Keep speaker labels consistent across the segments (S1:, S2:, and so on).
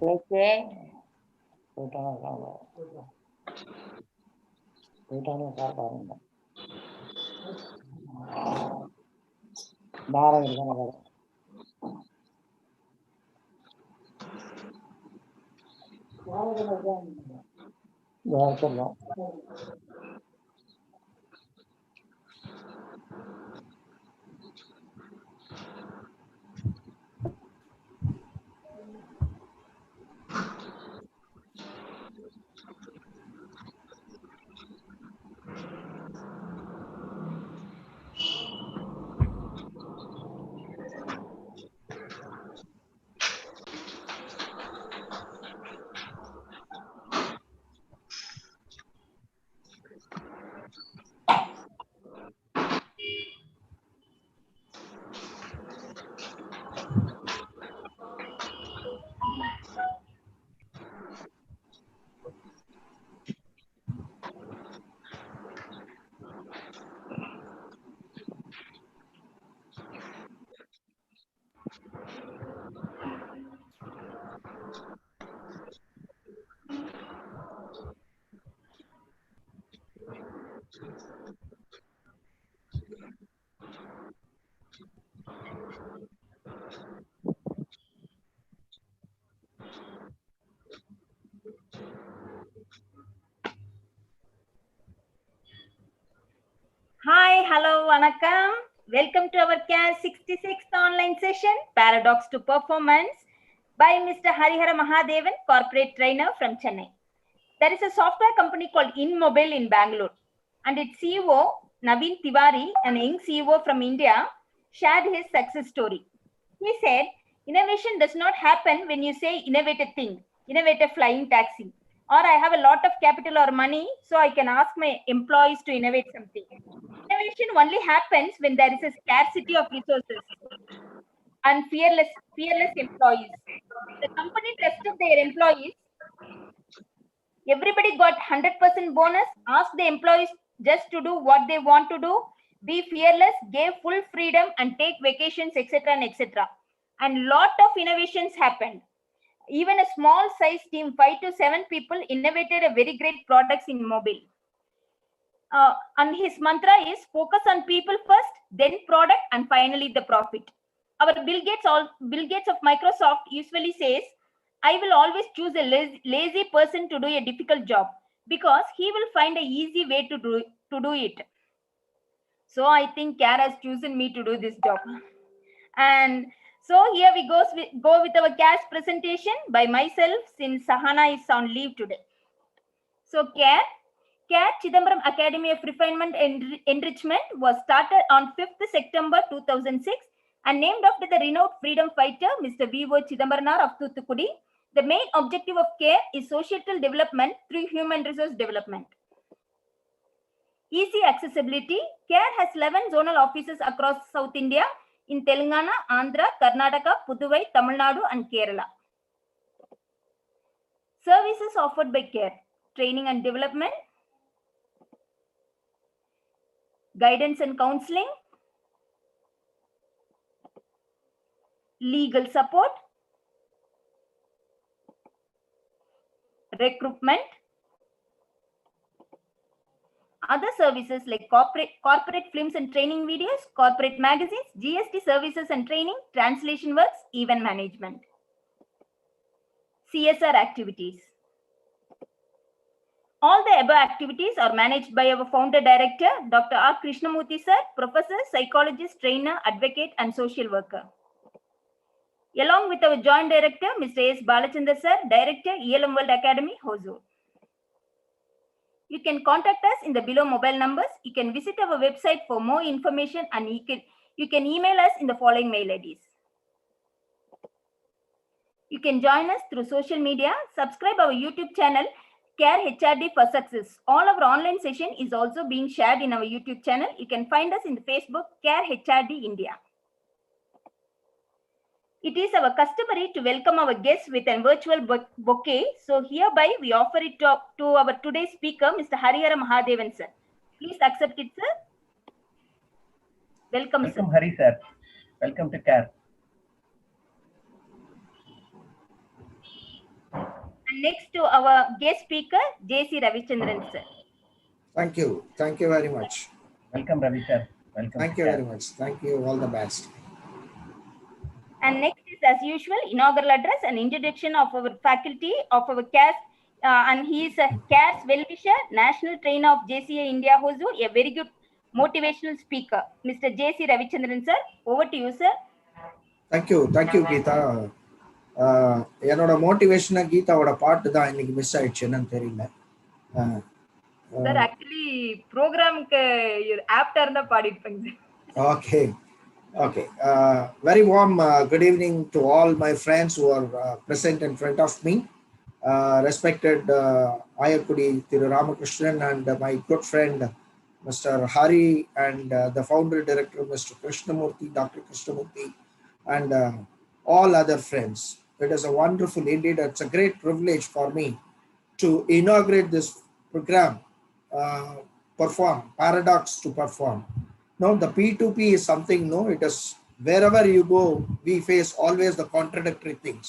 S1: Okay.
S2: Hi, hello, vanakkam. Welcome to our CAS 66th online session, Paradox to Performance, by Mr. Harihara Mahadevan, corporate trainer from Chennai. There is a software company called InMobile in Bangalore, and its CEO, Naveen Tiwari, an young CEO from India, shared his success story. He said, innovation does not happen when you say innovate a thing, innovate a flying taxi, or I have a lot of capital or money, so I can ask my employees to innovate something. Innovation only happens when there is a scarcity of resources and fearless employees. The company trusted their employees. Everybody got 100% bonus, asked the employees just to do what they want to do, be fearless, gave full freedom and take vacations, etc. and etc. And lot of innovations happened. Even a small size team, 5 to 7 people, innovated a very great products in mobile. And his mantra is focus on people first, then product, and finally the profit. Our Bill Gates of Microsoft usually says, I will always choose a lazy person to do a difficult job because he will find an easy way to do it. So I think CAR has chosen me to do this job. And so here we go with our CAS presentation by myself since Sahana is on leave today. So CAR Chidambaram Academy of Refinement and Enrichment was started on 5th September 2006 and named after the renowned freedom fighter Mr. V.O. Chidambaram of Thoothukudi. The main objective of CARE is societal development through human resource development. Easy accessibility. CARE has 11 zonal offices across South India in Telangana, Andhra, Karnataka, Puduvai, Tamil Nadu and Kerala. Services offered by CARE: training and development, guidance and counseling, legal support, recruitment, other services like corporate films and training videos, corporate magazines, GST services and training, translation works, event management. CSR activities. All the above activities are managed by our founder director, Dr. R. Krishnamurthy sir, professor, psychologist, trainer, advocate, and social worker. Along with our joint director, Mr. S. Balachandra sir, director, ELM World Academy, Hosur. You can contact us in the below mobile numbers. You can visit our website for more information and you can email us in the following mail IDs. You can join us through social media. Subscribe our YouTube channel, CARE HRD for Success. All our online session is also being shared in our YouTube channel. You can find us in the Facebook, CARE HRD India. It is our customary to welcome our guests with a virtual bouquet. So hereby we offer it to our today's speaker, Mr. Harihara Mahadevan sir. Please accept it, sir. Welcome sir.
S3: Hari sir. Welcome to CARE.
S2: And next to our guest speaker, J.C. Ravichandran sir.
S1: Thank you. Thank you very much.
S3: Welcome, Ravi sir. Welcome.
S1: Thank you very much. Thank you. All the best.
S2: And next is, as usual, inaugural address and introduction of our faculty of our CAS. And he is a CAS well-wisher, national trainer of JCA India Hosu, a very good motivational speaker. Mr. J.C. Ravichandran sir, over to you, sir.
S1: Thank you. Thank you, Geeta. என்னோட மோட்டிவேஷனா கீதாவோட பாட்டு தான் இன்னைக்கு miss ஆயிடுச்சு என்னன்னு தெரியல.
S2: Sir, actually ப்ரோக்ராம்க்கு ஆப்டா இருந்தா பாடிருப்பீங்க.
S1: Okay. Okay. Very warm good evening to all my friends who are present in front of me. Respected Ayakudi Thiru Ramakrishnan and my good friend Mr. Hari and the founder director Mr. Krishnamurthy, Dr. Krishnamurthy, and all other friends. It is a wonderful, indeed, it's a great privilege for me to inaugurate this program, Paradox to Perform. No, the P2P is something, no, it is wherever you go, we face always the contradictory things.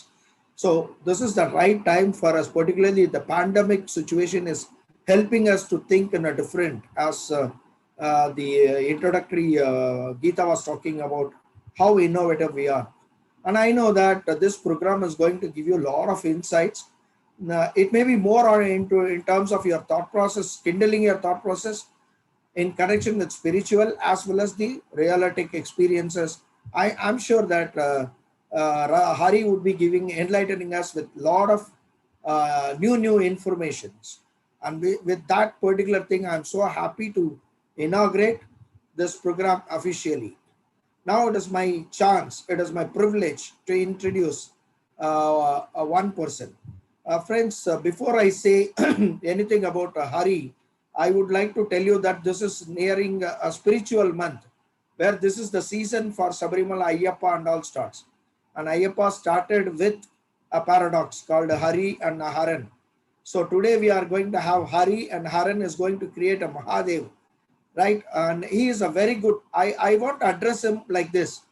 S1: So this is the right time for us, particularly the pandemic situation is helping us to think in a different, as the introductory Geeta was talking about how innovative we are. And I know that this program is going to give you a lot of insights. It may be more in terms of your thought process, kindling your thought process in connection with spiritual as well as the realistic experiences. I'm sure that Hari would be enlightening us with a lot of new informations. And with that particular thing, I'm so happy to inaugurate this program officially. Now it is my chance, it is my privilege to introduce one person. Friends, before I say anything about Hari, I would like to tell you that this is nearing a spiritual month, where this is the season for Sabarimala Ayyappa and all starts. And Ayyappa started with a paradox called Hari and Haran. So today we are going to have Hari, and Haran is going to create a Mahadev, right? And he is a very good, I want to address him like this.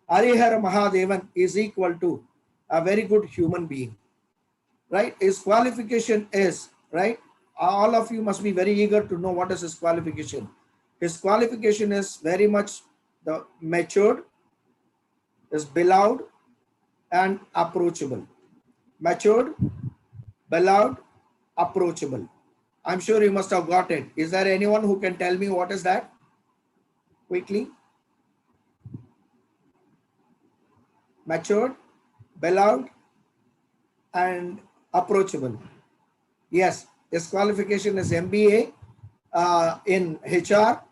S1: M.Harihara Mahadevan is equal to a very good human being, right? His qualification is, right? All of you must be very eager to know what is his qualification. His qualification is very much the matured, is beloved and approachable. Matured, beloved, approachable. I'm sure you must have got it. Is there anyone who can tell me what is that? Quickly. Matured, beloved and approachable. Yes, his qualification is MBA in HR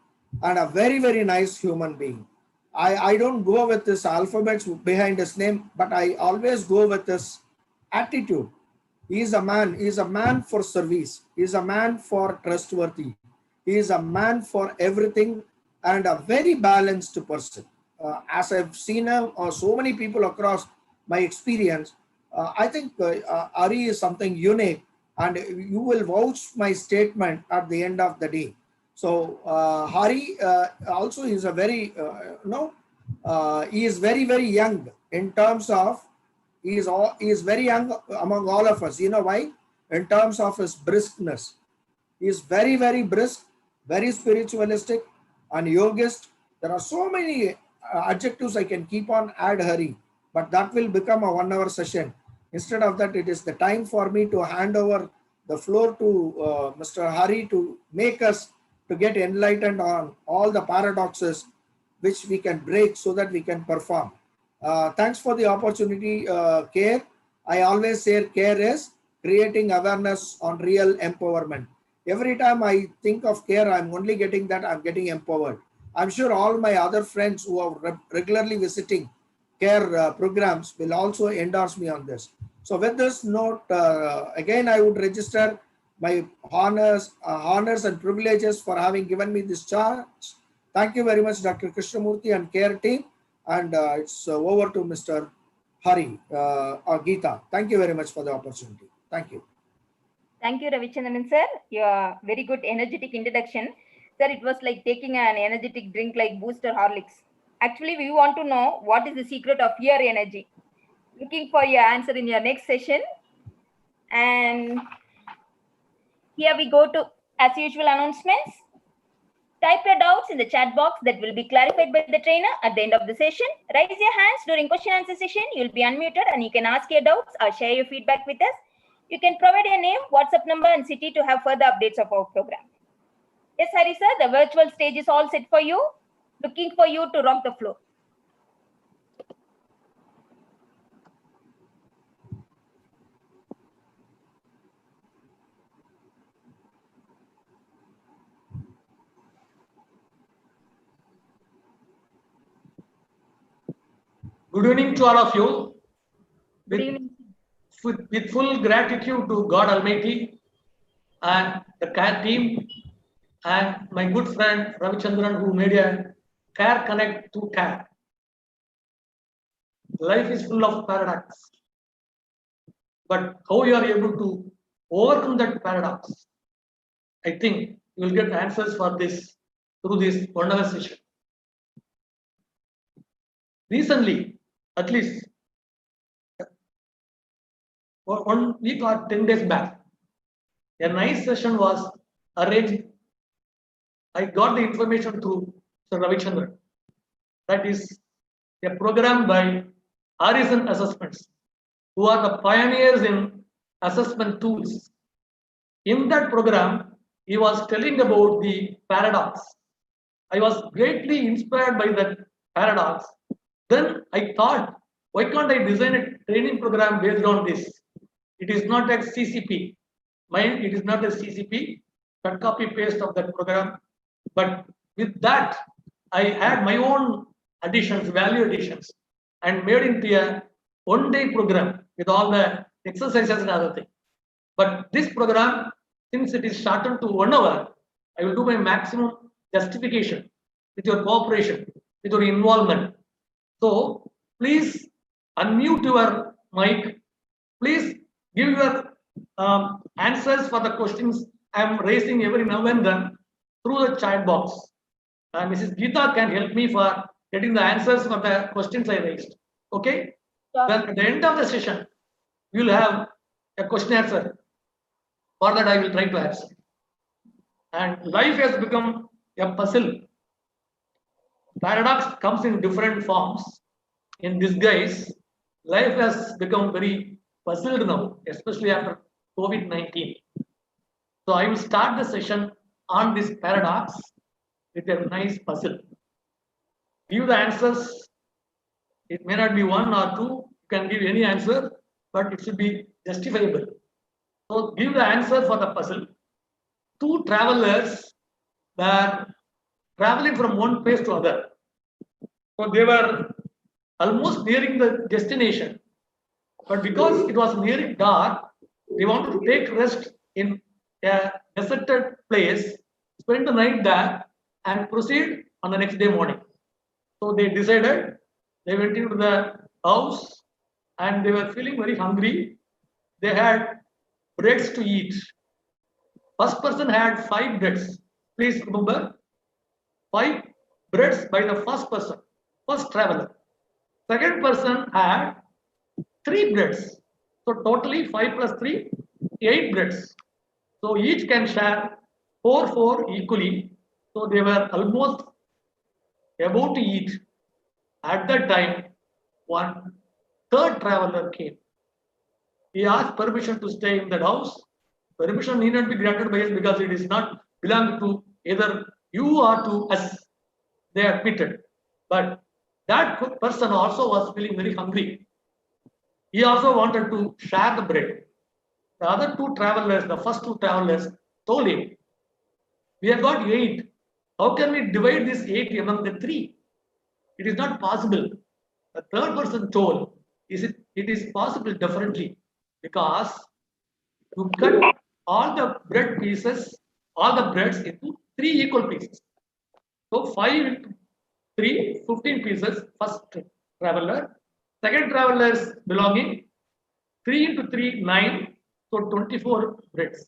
S1: and a very nice human being. I don't go with this alphabets behind his name, but I always go with his attitude. He is a man for service. He is a man for trustworthy. He is a man for everything and a very balanced person. As I've seen so many people across my experience, I think Ari is something unique, and you will vouch my statement at the end of the day. So Hari also is a very, he is very young in terms of, he is very young among all of us. You know why? In terms of his briskness. He is very brisk, very spiritualistic and yogist. There are so many adjectives I can keep on add Hari, but that will become a 1 hour session. Instead of that, it is the time for me to hand over the floor to Mr. Hari to make us to get enlightened on all the paradoxes which we can break so that we can perform. Thanks for the opportunity, Care. I always say Care is creating awareness on real empowerment. Every time I think of Care, I'm only getting that I'm getting empowered. I'm sure all my other friends who are regularly visiting Care programs will also endorse me on this. So with this note, again, I would register my honors and privileges for having given me this chance. Thank you very much, Dr. Krishnamurthy and Care team. And it's over to Mr. Hari or Geeta. Thank you very much for the opportunity. Thank you.
S2: Thank you, Ravichandran sir. Your very good energetic introduction. Sir, it was like taking an energetic drink like Boost or Horlicks. Actually, we want to know what is the secret of your energy. Looking for your answer in your next session. And here we go to, as usual, announcements. Type your doubts in the chat box that will be clarified by the trainer at the end of the session. Raise your hands during question answer session. You'll be unmuted and you can ask your doubts or share your feedback with us. You can provide your name, WhatsApp number and city to have further updates of our program. Yes, Hari sir, the virtual stage is all set for you. Looking for you to rock the floor.
S4: Good evening to all of you.
S2: Good evening.
S4: With full gratitude to God Almighty and the CARE team and my good friend Ravichandran who made a CARE Connect to CARE. Life is full of paradox. But how you are able to overcome that paradox, I think you will get answers for this through this wonderful session. Recently, at least 1 week or 10 days back, a nice session was arranged. I got the information through Sir Ravichandran. That is a program by Horizon Assessments, who are the pioneers in assessment tools. In that program, he was telling about the paradox. I was greatly inspired by that paradox. Then I thought, why can't I design a training program based on this? It is not a CCP. Mine, it is not a CCP, but copy paste of that program. But with that, I had my own additions, value additions, and made into a one-day program with all the exercises and other things. But this program, since it is shortened to 1 hour, I will do my maximum justification with your cooperation, with your involvement. So please unmute your mic. Please give your answers for the questions I am raising every now and then through the chat box. Mrs. Geeta can help me for getting the answers for the questions I raised. Okay?
S2: Sure.
S4: Then at the end of the session, you will have a question answer. For that, I will try to answer. And life has become a puzzle. Paradox comes in different forms. In disguise, life has become very puzzled now, especially after COVID-19. So I will start the session on this paradox with a nice puzzle. Give the answers. It may not be 1 or 2. You can give any answer, but it should be justifiable. So give the answer for the puzzle. 2 travelers were traveling from one place to other. So they were almost nearing the destination. But because it was nearing dark, they wanted to take rest in a deserted place, spend the night there, and proceed on the next day morning. So they decided, they went into the house and they were feeling very hungry. They had breads to eat. First person had 5 breads. Please remember, 5 breads by the first person, first traveler. Second person had 3 breads. So totally 5 plus 3, 8 breads. So each can share 4 equally. So they were almost about to eat. At that time, one third traveler came. He asked permission to stay in that house. Permission need not be granted by us because it is not belong to either you or to us. They admitted. But that person also was feeling very hungry. He also wanted to share the bread. The other 2 travelers, the first 2 travelers, told him, we have got 8. How can we divide this 8 among the 3? It is not possible. The third person told, it is possible differently because you cut all the bread pieces, all the breads into 3 equal pieces. So 5 into 3, 15 pieces, first traveler. Second traveler is belonging 3 into 3, 9, so 24 breads.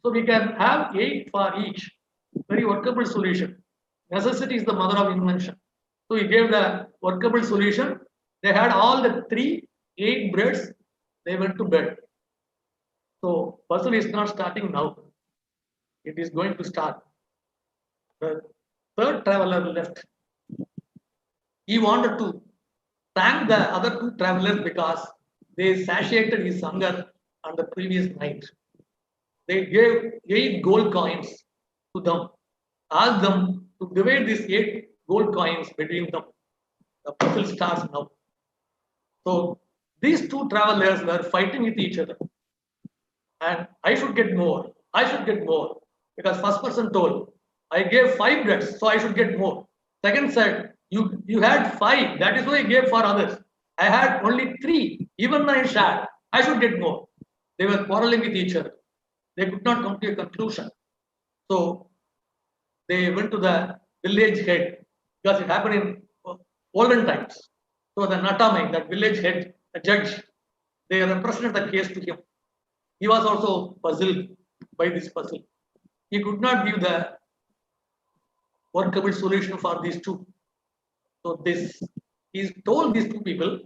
S4: So we can have 8 for each. Very workable solution. Necessity is the mother of invention. So he gave the workable solution. They had all the 8 breads. They went to bed. So puzzle is not starting now. It is going to start. The third traveler left. He wanted to thank the other two travelers because they satiated his hunger on the previous night. They gave 8 gold coins to them, asked them to divide these 8 gold coins between them. The puzzle starts now. So these two travelers were fighting with each other. And I should get more. I should get more. Because first person told, I gave 5 breads, so I should get more. Second said, you had 5, that is why I gave for others. I had only 3, even I shared. I should get more. They were quarreling with each other. They could not come to a conclusion. So they went to the village head because it happened in olden times. So the Natame, that village head, the judge, they represented the case to him. He was also puzzled by this puzzle. He could not give the workable solution for these two. So he told these two people,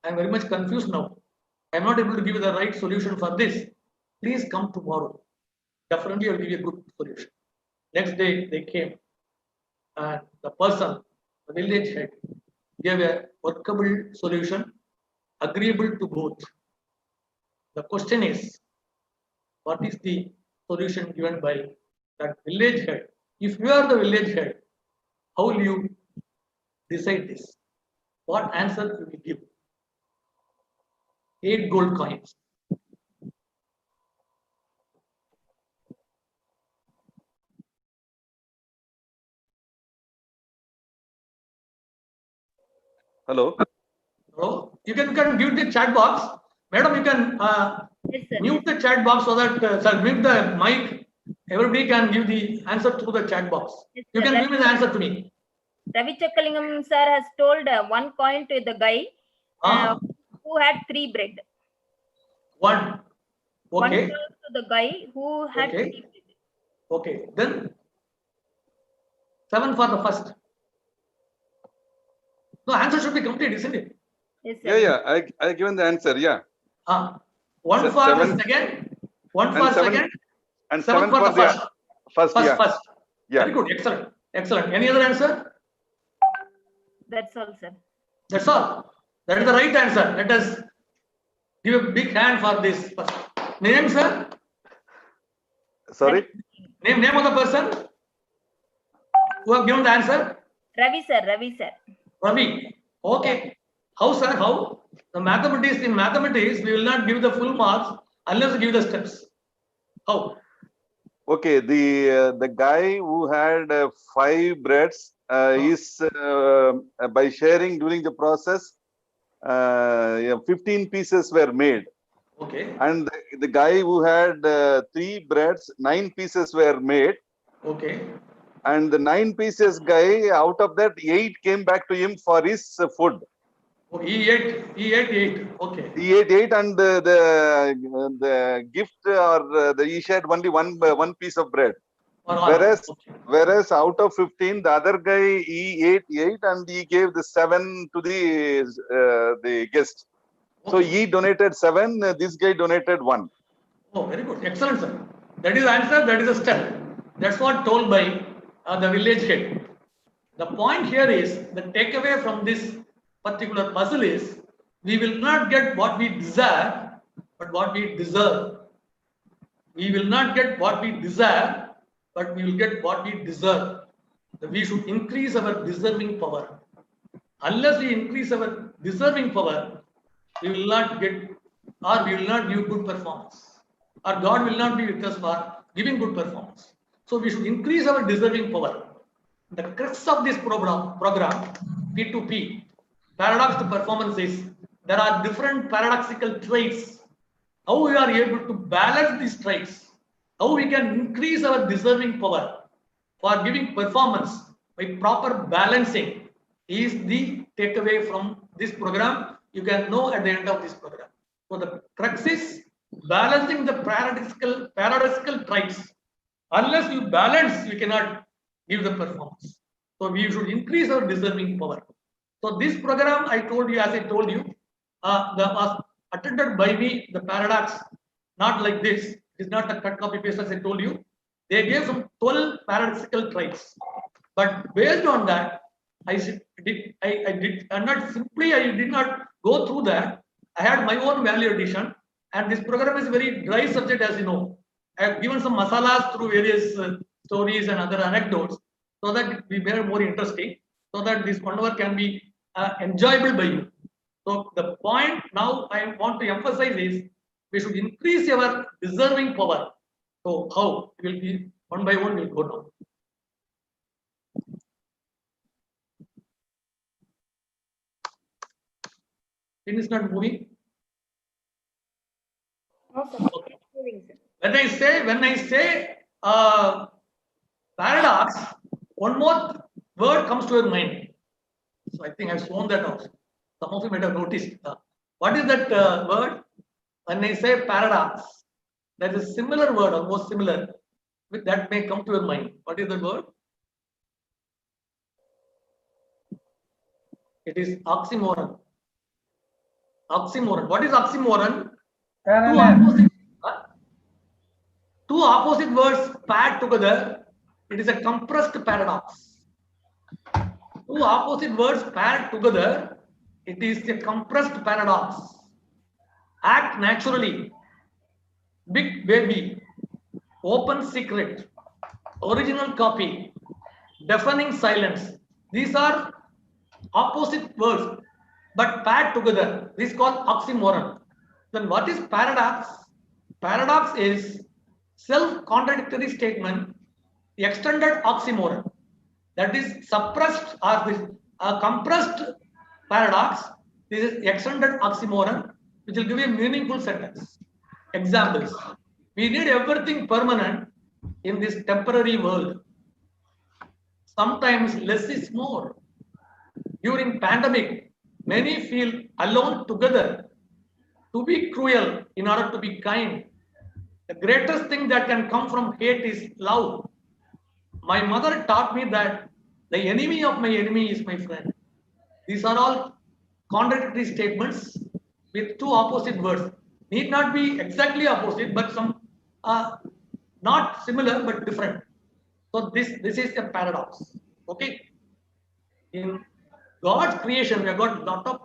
S4: I am very much confused now. I am not able to give you the right solution for this. Please come tomorrow. Definitely I will give you a good solution. Next day they came and the person, the village head, gave a workable solution, agreeable to both. The question is, what is the solution given by that village head? If you are the village head, how will you decide this? What answer will you give? 8 gold coins.
S5: Hello.
S4: So you can give the chat box. Madam, you can
S2: Yes, sir.
S4: mute the chat box so that mute the mic. Everybody can give the answer through the chat box.
S2: Yes,
S4: You
S2: sir.
S4: can give me the answer to me.
S2: Ravi Chakkalingam sir has told 1 coin to the guy who had 3 bread.
S4: 1.
S2: 1
S4: Okay.
S2: coin to the guy who had
S4: Okay.
S2: 3 bread.
S4: Okay. Then 7 for the first. No, answer should be complete, isn't it?
S2: Yes, sir.
S5: Yeah. I given the answer. Yeah.
S4: 1 for
S5: Seven.
S4: the second. 1
S5: And
S4: for
S5: 7
S4: second.
S5: and
S4: 7 for the first.
S5: first. Yeah.
S4: First.
S5: Yeah.
S4: Very good. Excellent. Excellent. Any other answer?
S2: That's all, sir.
S4: That's all. That is the right answer. Let us give a big hand for this person. Name, sir?
S5: Sorry.
S4: Name of the person who have given the answer?
S2: Ravi, sir. Ravi, sir.
S4: Ravi. Okay. How, sir? How? In mathematics, we will not give the full marks unless we give the steps. How?
S5: Okay. The guy who had 5 breads is by sharing during the process, 15 pieces were made.
S4: Okay.
S5: And the guy who had 3 breads, 9 pieces were made.
S4: Okay.
S5: And the 9 pieces guy, out of that, 8 came back to him for his food.
S4: Oh, he ate 8. Okay.
S5: He ate 8, and the gift or he shared only one piece of bread. Whereas out of 15, the other guy he ate 8 and he gave the 7 to the guest. So he donated 7. This guy donated 1.
S4: Oh, very good. Excellent, sir. That is the answer. That is a step. That's what told by the village head. The point here is the takeaway from this particular puzzle is we will not get what we desire, but what we deserve. We will not get what we desire, but we will get what we deserve. We should increase our deserving power. Unless we increase our deserving power, we will not get, or we will not give good performance, or God will not be with us for giving good performance. So we should increase our deserving power. The crux of this program P2P, paradox to performance, is there are different paradoxical traits. How we are able to balance these traits, how we can increase our deserving power for giving performance by proper balancing is the takeaway from this program. You can know at the end of this program. So the crux is balancing the paradoxical traits. Unless you balance, you cannot give the performance. So we should increase our deserving power. So this program, I told you, as I told you, was attended by me, the paradox not like this. It's not a cut copy paste as I told you. They gave some 12 paradoxical traits. But based on that, I did not go through that. I had my own value addition, and this program is very dry subject, as you know. I have given some masalas through various stories and other anecdotes, so that it be more interesting, so that this 1 hour can be enjoyable by you. So the point now I want to emphasize is we should increase our deserving power. So how? It will be one by one. Will go down. It is not moving.
S2: No, sir.
S4: Okay.
S2: Moving, sir.
S4: When I say paradox, one more word comes to your mind. So I think I've shown that also. Some of you might have noticed. What is that word? When I say paradox, there is a similar word, almost similar, that may come to your mind. What is the word? It is oxymoron. Oxymoron. What is oxymoron? Two opposite words paired together. It is a compressed paradox. Two opposite words paired together. It is a compressed paradox. Act naturally. Big baby. Open secret. Original copy. Deafening silence. These are opposite words but paired together. This is called oxymoron. Then what is paradox? Paradox is self-contradictory statement, extended oxymoron. That is suppressed or this compressed paradox. This is extended oxymoron, which will give you a meaningful sentence. Examples. We need everything permanent in this temporary world. Sometimes less is more. During pandemic, many feel alone together. To be cruel in order to be kind. The greatest thing that can come from hate is love. My mother taught me that the enemy of my enemy is my friend. These are all contradictory statements with two opposite words. Need not be exactly opposite, but some not similar but different. So this is a paradox. Okay. In God's creation, we have got a lot of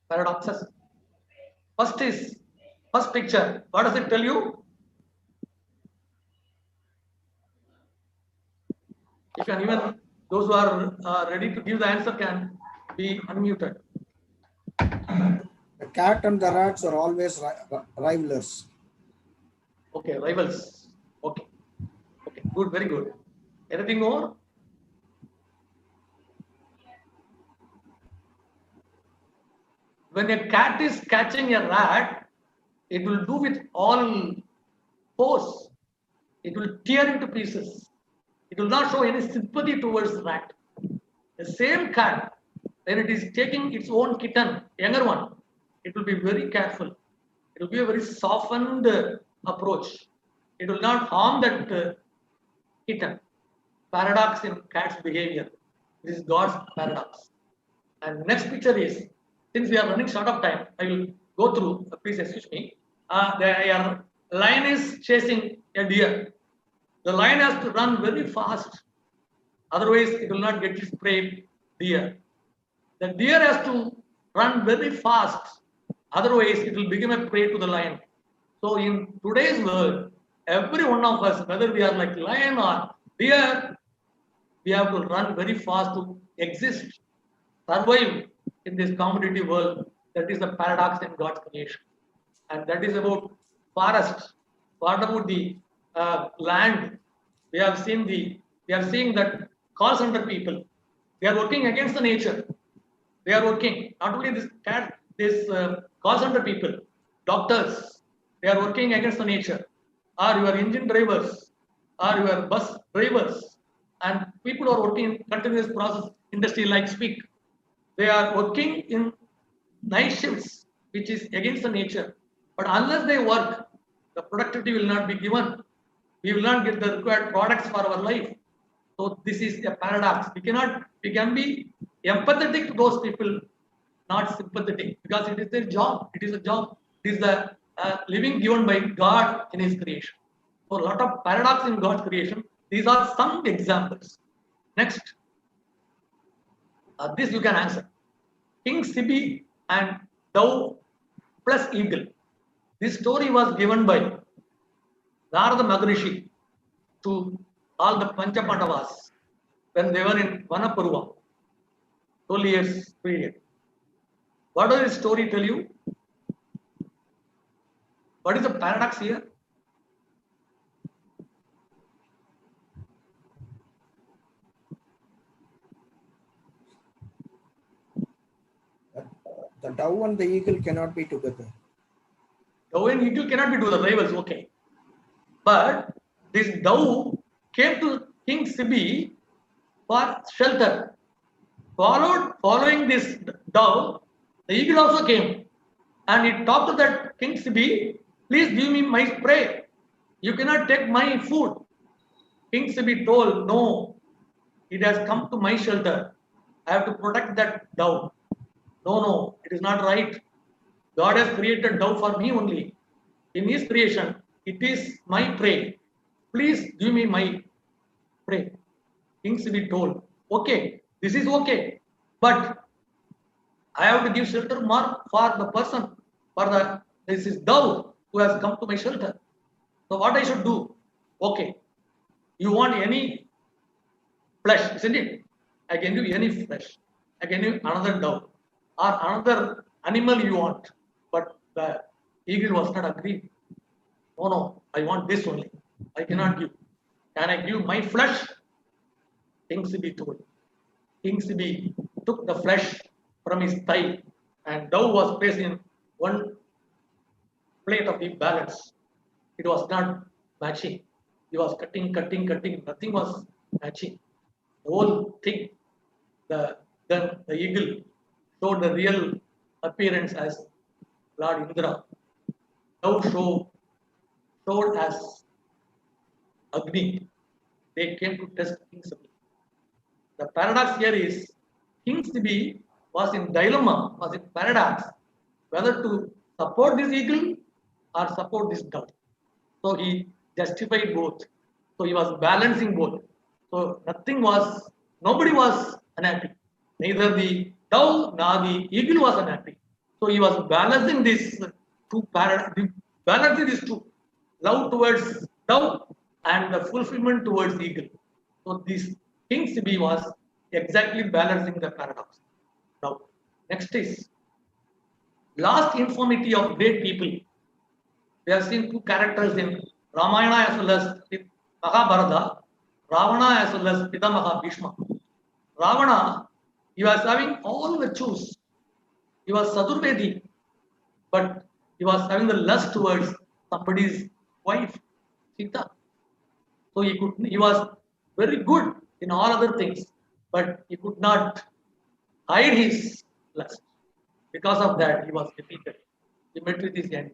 S4: paradoxes. First picture. What does it tell you? You can even, those who are ready to give the answer can be unmuted.
S1: The cat and the rats are always rivalers.
S4: Okay, rivals. Okay, good, very good. Anything more? When a cat is catching a rat, it will do with all force. It will tear into pieces. It will not show any sympathy towards the rat. The same cat, when it is taking its own kitten, younger one, it will be very careful. It will be a very softened approach. It will not harm that kitten. Paradox in cat's behavior. This is God's paradox. And next picture is, since we are running short of time, I will go through, please excuse me. The lion is chasing a deer. The lion has to run very fast, otherwise it will not get its prey, deer. The deer has to run very fast, otherwise it will become a prey to the lion. So in today's world, every one of us, whether we are like lion or deer, we have to run very fast to exist, survive in this competitive world. That is the paradox in God's creation. And that is about forest. What about the land? We are seeing that call center people, they are working against the nature. They are working, not only this call center people, doctors, they are working against the nature, or your engine drivers, or your bus drivers, and people who are working in continuous process industry like speak. They are working in night shifts, which is against the nature. But unless they work, the productivity will not be given. We will not get the required products for our life. So this is a paradox. We can be empathetic to those people, not sympathetic, because it is their job. It is a job. It is the living given by God in His creation. So a lot of paradox in God's creation. These are some examples. Next, this you can answer. King Sibi and dove plus eagle. This story was given by Narada Maharishi to all the Panchapandavas when they were in Vanaparva, 12 years period. What does this story tell you? What is the paradox here?
S1: The dove and the eagle cannot be together.
S4: Dove and eagle cannot be two the rivals, okay. But this dove came to King Sibi for shelter. Following this dove, the eagle also came. And he talked to that King Sibi, please give me my prey. You cannot take my food. King Sibi told, no, it has come to my shelter. I have to protect that dove. No, it is not right. God has created dove for me only. In His creation, it is my prey. Please give me my prey. King Sibi told, okay, this is okay. But I have to give shelter more for the person, this is dove who has come to my shelter. So what I should do? Okay, you want any flesh, isn't it? I can give any flesh. I can give another dove or another animal you want. But the eagle was not agreed. No, I want this only. I cannot give. Can I give my flesh? King Sibi told. King Sibi took the flesh from his thigh and dove was placed in one plate of the balance. It was not matching. He was cutting. Nothing was matching. The whole thing. Then the eagle showed the real appearance as Lord Indra. Dove showed as Agni. They came to test King Sibi. The paradox here is King Sibi was in dilemma, was in paradox, whether to support this eagle or support this dove. So he justified both. So he was balancing both. So nobody was unhappy. Neither the dove nor the eagle was unhappy. So he was balancing these two love towards dove and the fulfillment towards the eagle. So this King Sibi was exactly balancing the paradox. Now, next is last infirmity of great people. We have seen two characters in Ramayana as well as in Mahabharata, Ravana as well as Pitamaha Bhishma. Ravana, he was having all virtues. He was Sadurvedi, but he was having the lust towards somebody's wife, Sita. So he was very good in all other things, but he could not hide his lust. Because of that, he was defeated. He met with his end.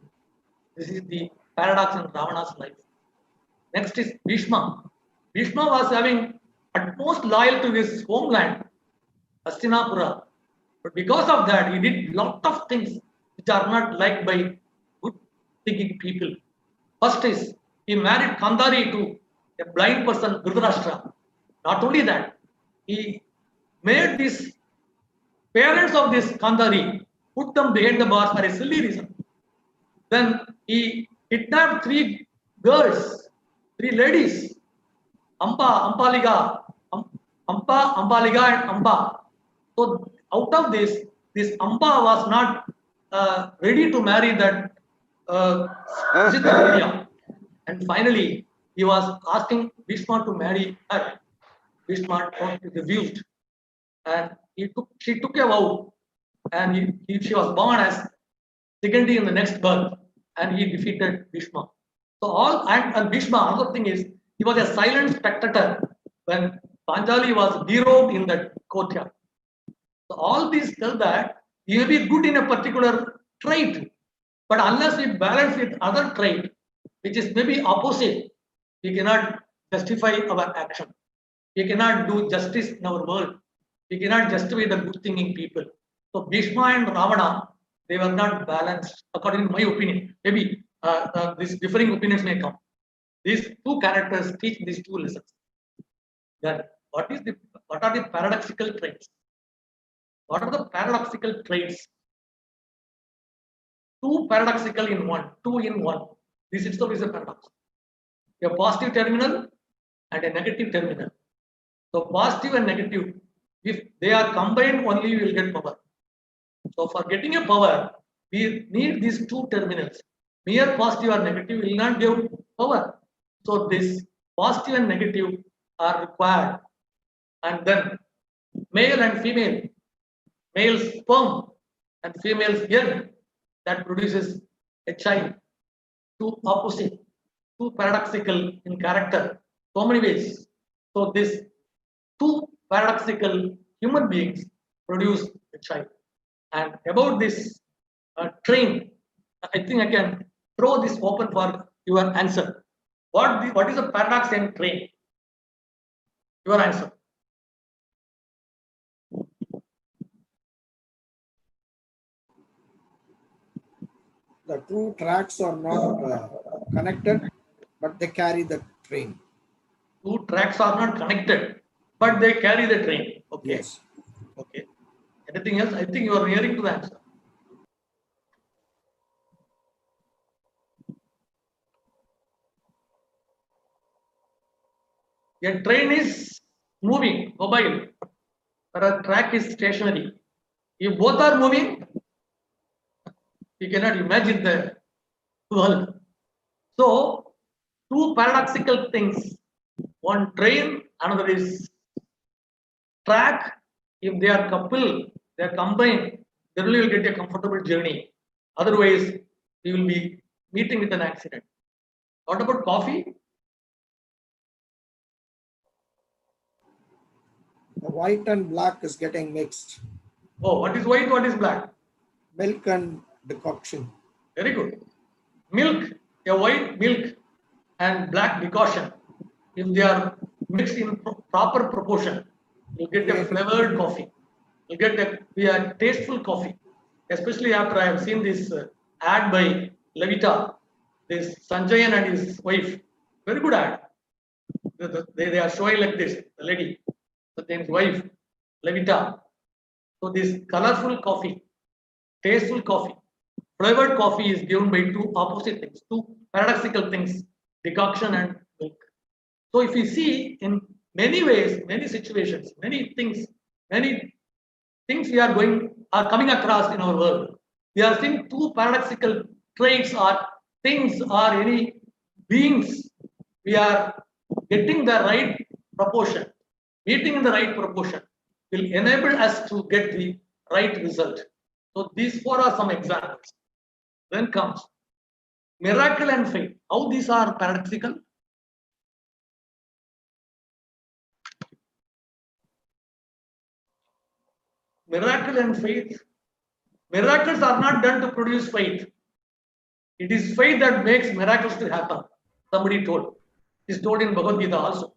S4: This is the paradox in Ravana's life. Next is Bhishma. Bhishma was having utmost loyal to his homeland, Hastinapura. But because of that, he did lot of things which are not liked by good thinking people. First is, he married Kandari to a blind person, Dhritarashtra. Not only that, he made these parents of this Kandari, put them behind the bars for a silly reason. Then he kidnapped three ladies, Ampaliga, and Amba. So out of this Amba was not ready to marry that Sita. And finally, he was asking Bhishma to marry her. Bhishma refused, and she took a vow, and she was born as Sigandi in the next birth, and he defeated Bhishma. So and Bhishma, another thing is, he was a silent spectator when Panjali was derobed in the courtyard. So all these tell that he may be good in a particular trait, but unless we balance with other trait, which is maybe opposite, we cannot justify our action. We cannot do justice in our world. We cannot justify the good thing in people. So Bhishma and Ravana They were not balanced, according to my opinion. Maybe these differing opinions may come. These two characters teach these two lessons. That what are the paradoxical traits? What are the paradoxical traits? Two paradoxical in one, two in one. This itself is a paradox. A positive terminal and a negative terminal. So positive and negative, if they are combined, only you will get power. So for getting a power, we need these two terminals. Mere positive or negative will not give power. So this positive and negative are required. And then male and female, male sperm and female egg, that produces a child. Two opposite, two paradoxical in character, so many ways. So this two paradoxical human beings produce a child. And about this train, I think I can throw this open for your answer. What is a paradox and train? Your answer.
S1: The two tracks are not connected, but they carry the train.
S4: Two tracks are not connected, but they carry the train. Okay.
S1: Yes.
S4: Okay. Anything else? I think you are nearing to the answer. A train is moving, mobile, but a track is stationary. If both are moving, you cannot imagine the world. So, two paradoxical things. One train, another is track. If they are coupled, they are combined, then you will get a comfortable journey. Otherwise, you will be meeting with an accident. What about coffee?
S1: The white and black is getting mixed.
S4: Oh, what is white? What is black?
S1: Milk and decoction.
S4: Very good. Milk, a white milk and black decoction, if they are mixed in proper proportion, you get a flavored coffee. You get a tasteful coffee. Especially after I have seen this ad by Levita, this Sanjayan and his wife. Very good ad. They are showing like this, the lady, Sanjayan's wife, Levita. So this colorful coffee, tasteful coffee, flavored coffee is given by two opposite things, two paradoxical things, decoction and milk. So if you see in many ways, many situations, many things we are coming across in our world. We are seeing two paradoxical traits or things or any beings. We are getting the right proportion, meeting in the right proportion will enable us to get the right result. So these four are some examples. Then comes miracle and faith. How these are paradoxical? Miracle and faith. Miracles are not done to produce faith. It is faith that makes miracles to happen. Somebody told. It is told in Bhagavad Gita also.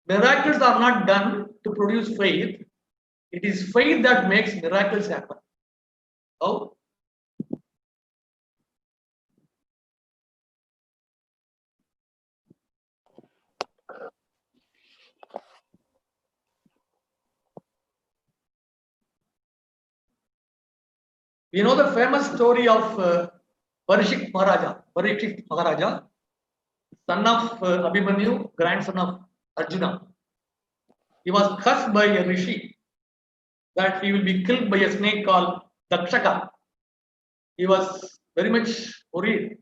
S4: Miracles are not done to produce faith. It is faith that makes miracles happen. How? We know the famous story of Parikshit Maharaja, son of Abhimanyu, grandson of Arjuna. He was cursed by a rishi that he will be killed by a snake called Dakshaka. He was very much worried.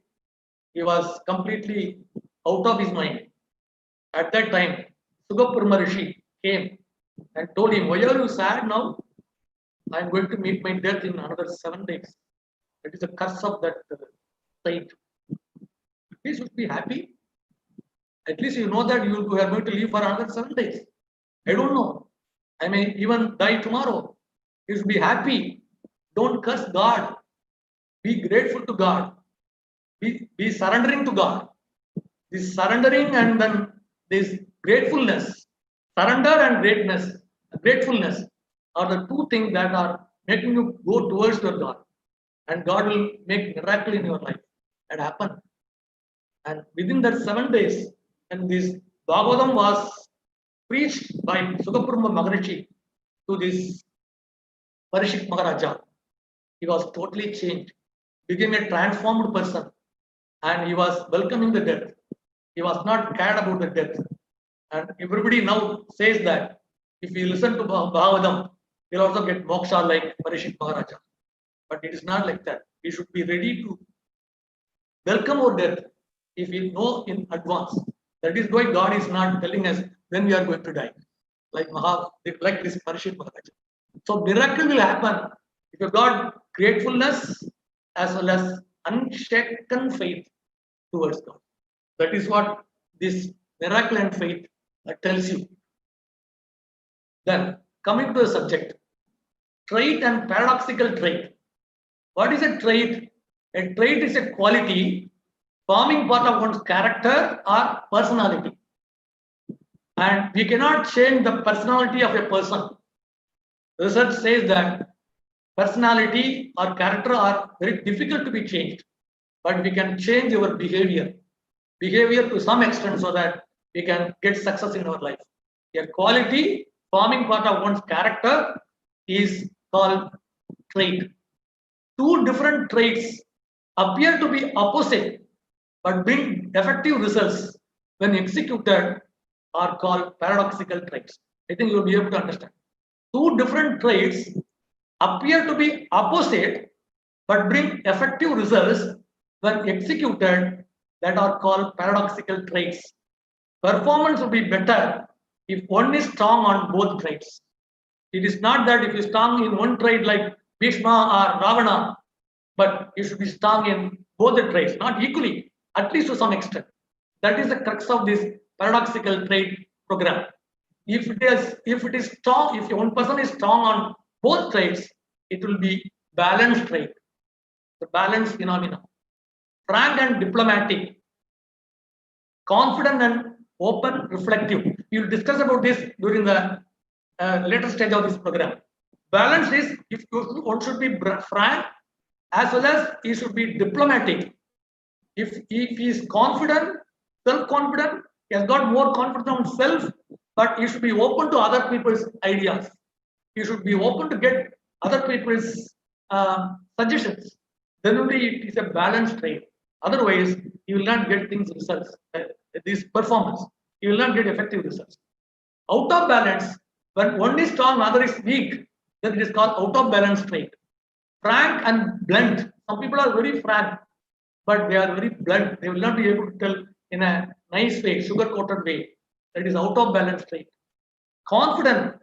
S4: He was completely out of his mind. At that time, Sugapurma Rishi came and told him, "Why are you sad now? I am going to meet my death in another 7 days. That is a curse of that site. You should be happy. At least you know that you are going to live for another 7 days. I don't know. I may even die tomorrow. You should be happy. Don't curse God. Be grateful to God. Be surrendering to God. This surrendering and then this gratefulness, surrender and gratefulness are the two things that are making you go towards your God. and God will make miracle in your life. That happened. And within that 7 days, and this Bhagavatam was preached by Sugaprama Maharishi to this Parishik Maharaja, he was totally changed, became a transformed person, and he was welcoming the death. He was not cared about the death. And everybody now says that if you listen to Bhagavatam, you'll also get moksha like Parishik Maharaja. But it is not like that. We should be ready to welcome our death if we know in advance. That is why God is not telling us when we are going to die, like this Parishik Maharaja. So miracle will happen if you got gratefulness as well as unshaken faith towards God. That is what this miracle and faith tells you. Then coming to the subject, trait and paradoxical trait. What is a trait? A trait is a quality forming part of one's character or personality. And we cannot change the personality of a person. Research says that personality or character are very difficult to be changed, but we can change our behavior to some extent so that we can get success in our life. A quality forming part of one's character is called trait. Two different traits appear to be opposite but bring effective results when executed are called paradoxical traits. I think you will be able to understand. Two different traits appear to be opposite but bring effective results when executed, that are called paradoxical traits. Performance will be better if one is strong on both traits. It is not that if you are strong in one trait like Bhishma or Ravana, but you should be strong in both the traits, not equally, at least to some extent. That is the crux of this paradoxical trait program. If it is strong, if one person is strong on both traits, it will be balanced trait, the balance phenomena. Frank and diplomatic, confident and open, reflective. We will discuss about this during the later stage of this program. Balance is if one should be frank as well as he should be diplomatic. If he is confident, self-confident, he has got more confidence on himself, but he should be open to other people's ideas. He should be open to get other people's suggestions. Then only it is a balanced trait. Otherwise, you will not get things results. This performance, you will not get effective results. Out of balance, when one is strong, other is weak, then it is called out of balance trait. Frank and blunt. Some people are very frank, but they are very blunt. They will not be able to tell in a nice way, sugar-coated way. That is out of balance trait. Confident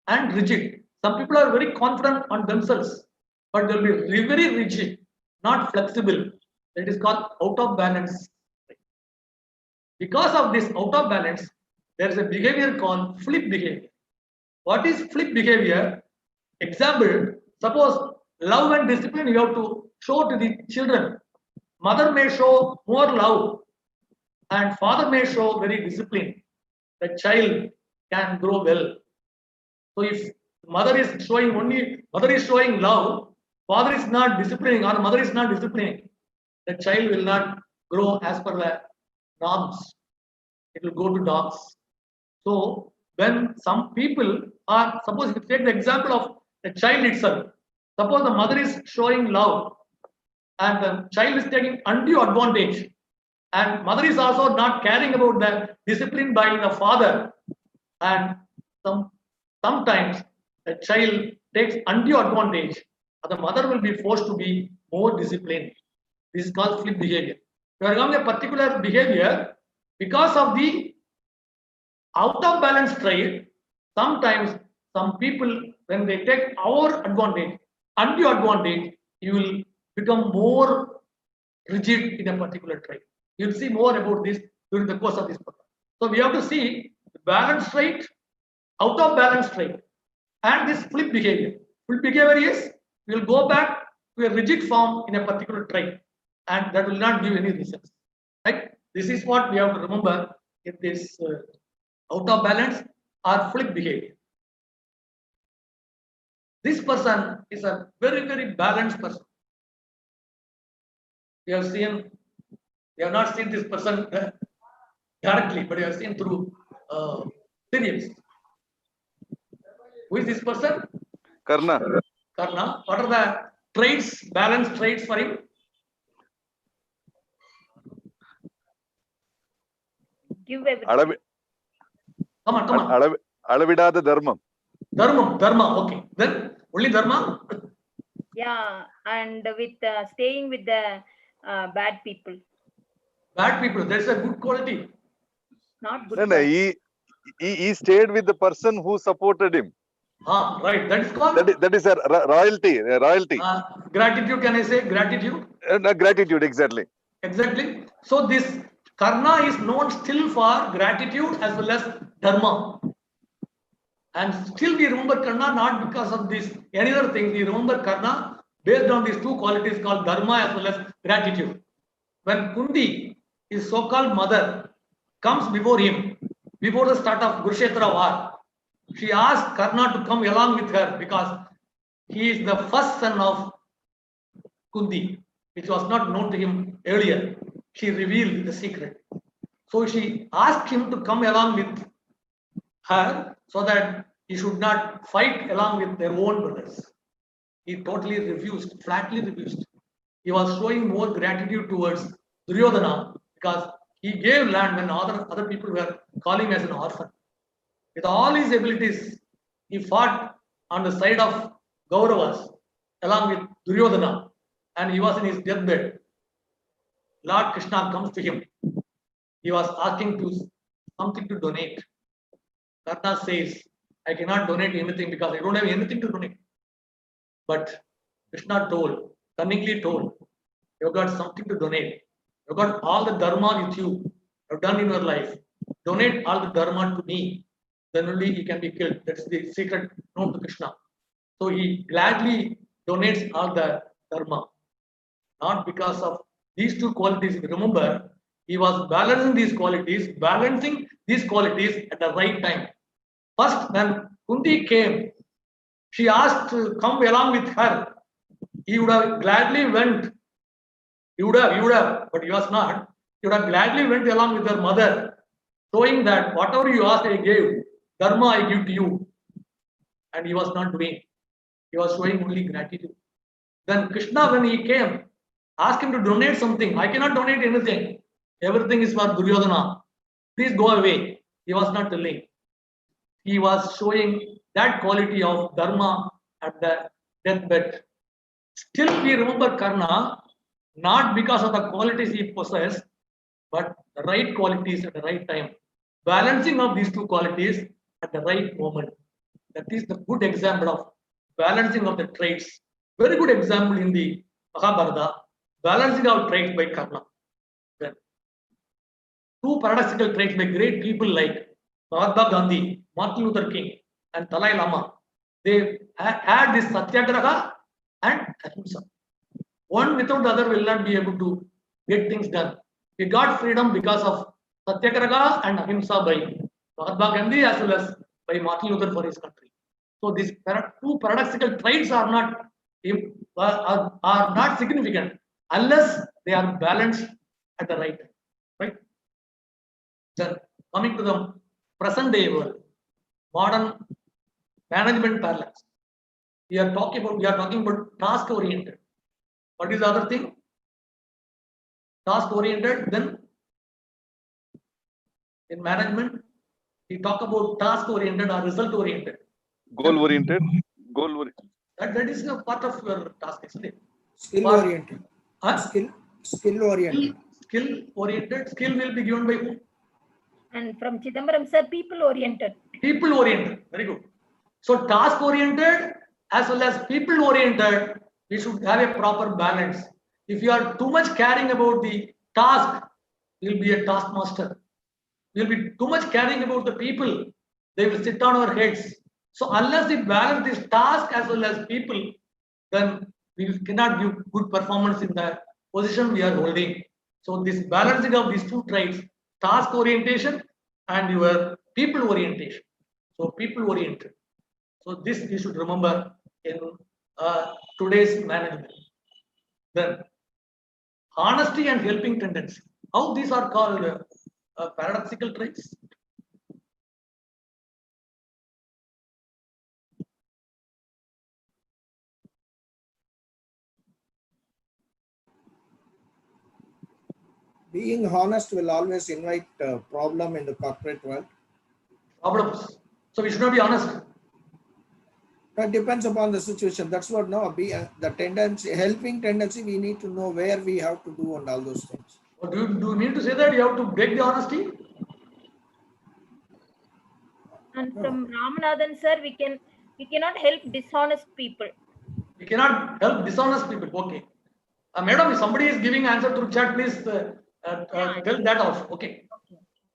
S4: and rigid. Some people are very confident on themselves, but they will be very rigid, not flexible. That is called out of balance. Because of this out of balance, there is a behavior called flip behavior. What is flip behavior? Example, suppose love and discipline you have to show to the children. Mother may show more love and father may show very discipline. The child can grow well. So if mother is showing love, father is not disciplining or mother is not disciplining, the child will not grow as per the norms. It will go to dogs. So when some people are, suppose if you take the example of the child itself, suppose the mother is showing love and the child is taking undue advantage, and mother is also not caring about the discipline by the father, and sometimes the child takes undue advantage, the mother will be forced to be more disciplined. This is called flip behavior. We are having a particular behavior because of the out of balance trait. Sometimes some people, when they take our advantage, undue advantage, you will become more rigid in a particular trait. You will see more about this during the course of this program. So we have to see the balance trait, out of balance trait, and this flip behavior. Flip behavior is we will go back to a rigid form in a particular trait, and that will not give any results. Right? This is what we have to remember in this out of balance or flip behavior. This person is a very, very balanced person. You have seen, you have not seen this person directly, but you have seen through serials. Who is this person?
S5: Karna.
S4: Karna. What are the traits, balanced traits for him?
S2: Give everything.
S4: Come on.
S5: Alavidada dharmam.
S4: Dharma. Okay. Then only dharma.
S2: Yeah, and with staying with the bad people.
S4: Bad people. That's a good quality.
S2: Not good.
S5: No, he stayed with the person who supported him.
S4: Right. That is called.
S5: That is a royalty.
S4: Gratitude. Can I say gratitude?
S5: Gratitude. Exactly.
S4: Exactly. So this Karna is known still for gratitude as well as dharma. And still we remember Karna not because of this any other thing. We remember Karna based on these two qualities called dharma as well as gratitude. When Kundi, his so-called mother, comes before him, before the start of Kurukshetra war, she asked Karna to come along with her because he is the first son of Kundi, which was not known to him earlier. She revealed the secret. So she asked him to come along with her so that he should not fight along with their own brothers. He totally refused, flatly refused. He was showing more gratitude towards Duryodhana because he gave land when other people were calling as an orphan. With all his abilities, he fought on the side of Kauravas along with Duryodhana, and he was in his deathbed. Lord Krishna comes to him. He was asking to something to donate. Karna says, I cannot donate anything because I don't have anything to donate. But Krishna cunningly told, you've got something to donate. You've got all the dharma with you. You've done in your life. Donate all the dharma to me. Then only he can be killed. That's the secret known to Krishna. So he gladly donates all the dharma. Not because of these two qualities. Remember, he was balancing these qualities at the right time. First, when Kundi came, she asked to come along with her. He would have gladly went. He would have, but he was not. He would have gladly went along with her mother, showing that whatever you asked, I gave. Dharma I give to you. And he was not doing. He was showing only gratitude. Then Krishna, when he came, asked him to donate something. I cannot donate anything. Everything is for Duryodhana. Please go away. He was not telling. He was showing that quality of dharma at the deathbed. Still, we remember Karna not because of the qualities he possessed, but the right qualities at the right time. Balancing of these two qualities at the right moment. That is the good example of balancing of the traits. Very good example in the Mahabharata, balancing of traits by Karna. Then, two paradoxical traits by great people like Mahatma Gandhi, Martin Luther King, and Dalai Lama. They had this Satyagraha and Ahimsa. One without the other will not be able to get things done. We got freedom because of Satyagraha and Ahimsa by Mahatma Gandhi as well as by Martin Luther for his country. So these two paradoxical traits are not significant unless they are balanced at the right time. Right? Then coming to the present day world, modern management parlance. We are talking about task oriented. What is the other thing? Task oriented. Then in management, we talk about task oriented or result oriented.
S5: Goal oriented.
S4: That is a part of your task, isn't it?
S1: Skill oriented.
S4: Skill
S1: oriented.
S4: Skill oriented. Skill will be given by who?
S2: And from Chidambaram sir, people oriented.
S4: People oriented. Very good. So task oriented as well as people oriented, we should have a proper balance. If you are too much caring about the task, you will be a taskmaster. You will be too much caring about the people, they will sit on our heads. So unless we balance this task as well as people, then we cannot give good performance in the position we are holding. So this balancing of these two traits, task orientation and your people orientation. So people oriented. So this you should remember in today's management. Then honesty and helping tendency. How these are called paradoxical traits?
S1: Being honest will always invite a problem in the corporate world.
S4: Problems. So we should not be honest.
S1: It depends upon the situation. That's what the tendency, helping tendency, we need to know where we have to do and all those things.
S4: Or do you mean to say that you have to break the honesty?
S2: And from Ramanathan sir, we cannot help dishonest people.
S4: We cannot help dishonest people. Okay. Madam, if somebody is giving answer through chat, please tell that also. Okay.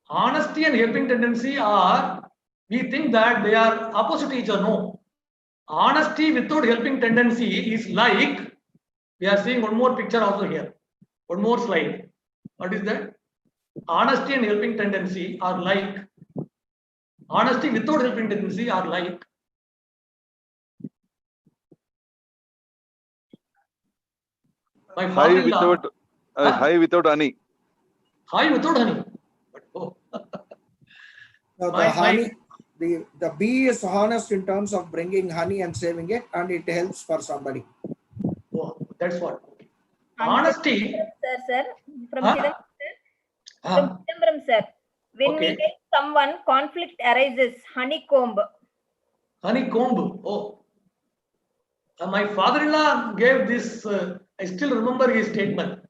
S4: Honesty and helping tendency are, we think that they are opposite each other. No. Honesty without helping tendency is like, we are seeing one more picture also here. One more slide. What is that? Honesty and helping tendency are like, honesty without helping tendency are like, my father-in-law.
S5: High without honey.
S4: High without honey. But, oh.
S1: Now, the honey, the bee is honest in terms of bringing honey and saving it, and it helps for somebody.
S4: Oh, that's what. Honesty.
S2: Sir, from Chidambaram sir, when we get someone, conflict arises. Honeycomb.
S4: Honeycomb. Oh. My father-in-law gave this. I still remember his statement.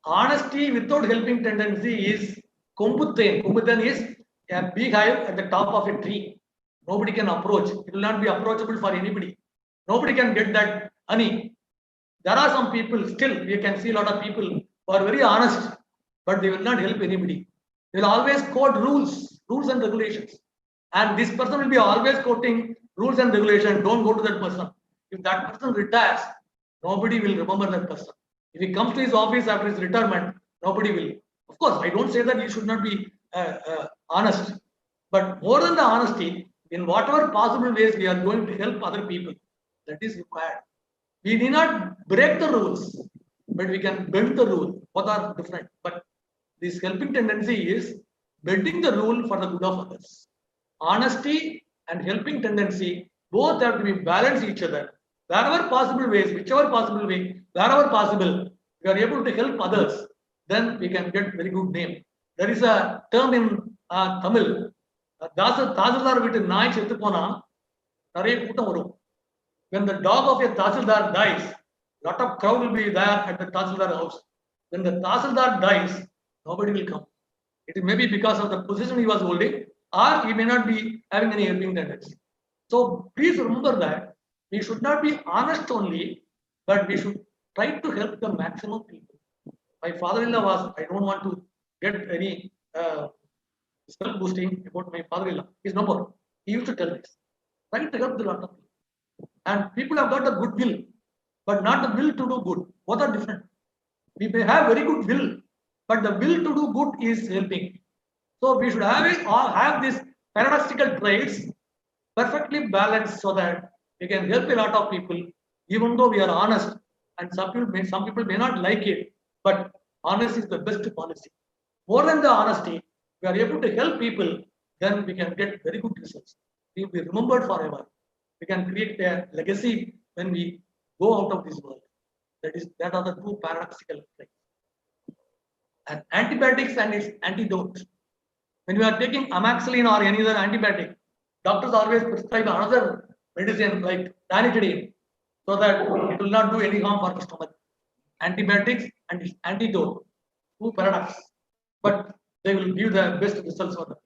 S4: Honesty without helping tendency is Kumbuthen. Kumbuthen is a beehive at the top of a tree. Nobody can approach. It will not be approachable for anybody. Nobody can get that honey. There are some people, still we can see a lot of people who are very honest, but they will not help anybody. They will always quote rules and regulations. And this person will be always quoting rules and regulations. Don't go to that person. If that person retires, nobody will remember that person. If he comes to his office after his retirement, nobody will. Of course, I don't say that you should not be honest. But more than the honesty, in whatever possible ways we are going to help other people, that is required. We need not break the rules, but we can bend the rule. Both are different. But this helping tendency is bending the rule for the good of others. Honesty and helping tendency both have to be balanced each other. Wherever possible ways, whichever possible way, wherever possible, we are able to help others, then we can get very good name. There is a term in Tamil. Tasildar vittu naai settu pona nariya kootam varum. When the dog of a Tasildar dies, lot of crowd will be there at the Tasildar house. When the Tasildar dies, nobody will come. It may be because of the position he was holding, or he may not be having any helping tendency. So please remember that we should not be honest only, but we should try to help the maximum people. My father-in-law was, I don't want to get any self-boosting about my father-in-law. He's no more. He used to tell this. Try to help the lot of people. And people have got a good will, but not the will to do good. Both are different. We may have very good will, but the will to do good is helping. So we should have these paradoxical traits perfectly balanced so that we can help a lot of people, even though we are honest. And some people may not like it, but honesty is the best policy. More than the honesty, we are able to help people, then we can get very good results. We will be remembered forever. We can create a legacy when we go out of this world. That are the two paradoxical traits. And antibiotics and its antidote. When you are taking amoxicillin or any other antibiotic, doctors always prescribe another medicine like ranitidine, so that it will not do any harm for the stomach. Antibiotics and its antidote, two paradox, but they will give the best results for them.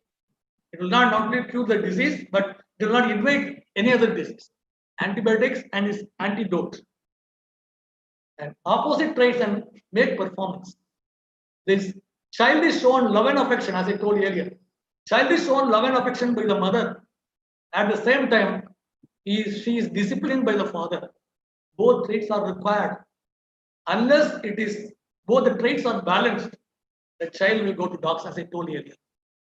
S4: It will not only cure the disease, but it will not invite any other disease. Antibiotics and its antidote. And opposite traits and make performance. This child is shown love and affection, as I told earlier. Child is shown love and affection by the mother. At the same time, she is disciplined by the father. Both traits are required. Unless it is both the traits are balanced, the child will go to dogs, as I told earlier.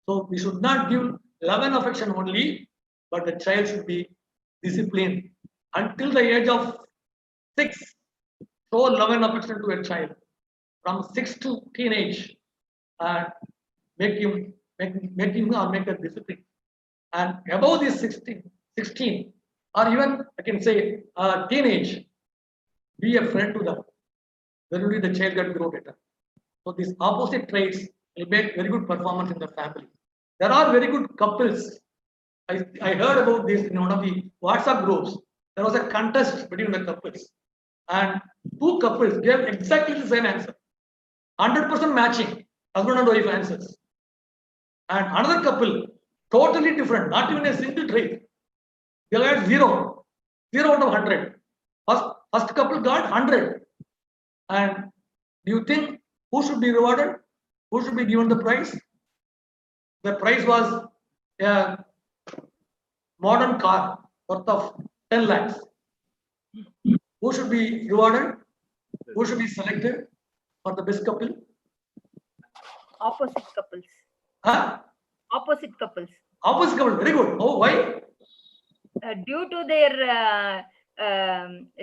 S4: So we should not give love and affection only, but the child should be disciplined until the age of 6. Show love and affection to a child. from 6 to teenage and make him or make a discipline. And above this 16 or even I can say teenage, be a friend to them. Then only the child get grow better. So these opposite traits will make very good performance in the family. There are very good couples. I heard about this in one of the WhatsApp groups. There was a contest between the couples, and two couples gave exactly the same answer, 100% matching, husband and wife answers. And another couple, totally different, not even a single trait. They got 0 out of 100. First couple got 100. And do you think who should be rewarded? Who should be given the prize? The prize was a modern car worth of 10 lakhs. Who should be rewarded? Who should be selected for the best couple?
S2: Opposite couples.
S4: Huh?
S2: Opposite couples.
S4: Opposite couple, very good. Oh, why?
S2: Due to their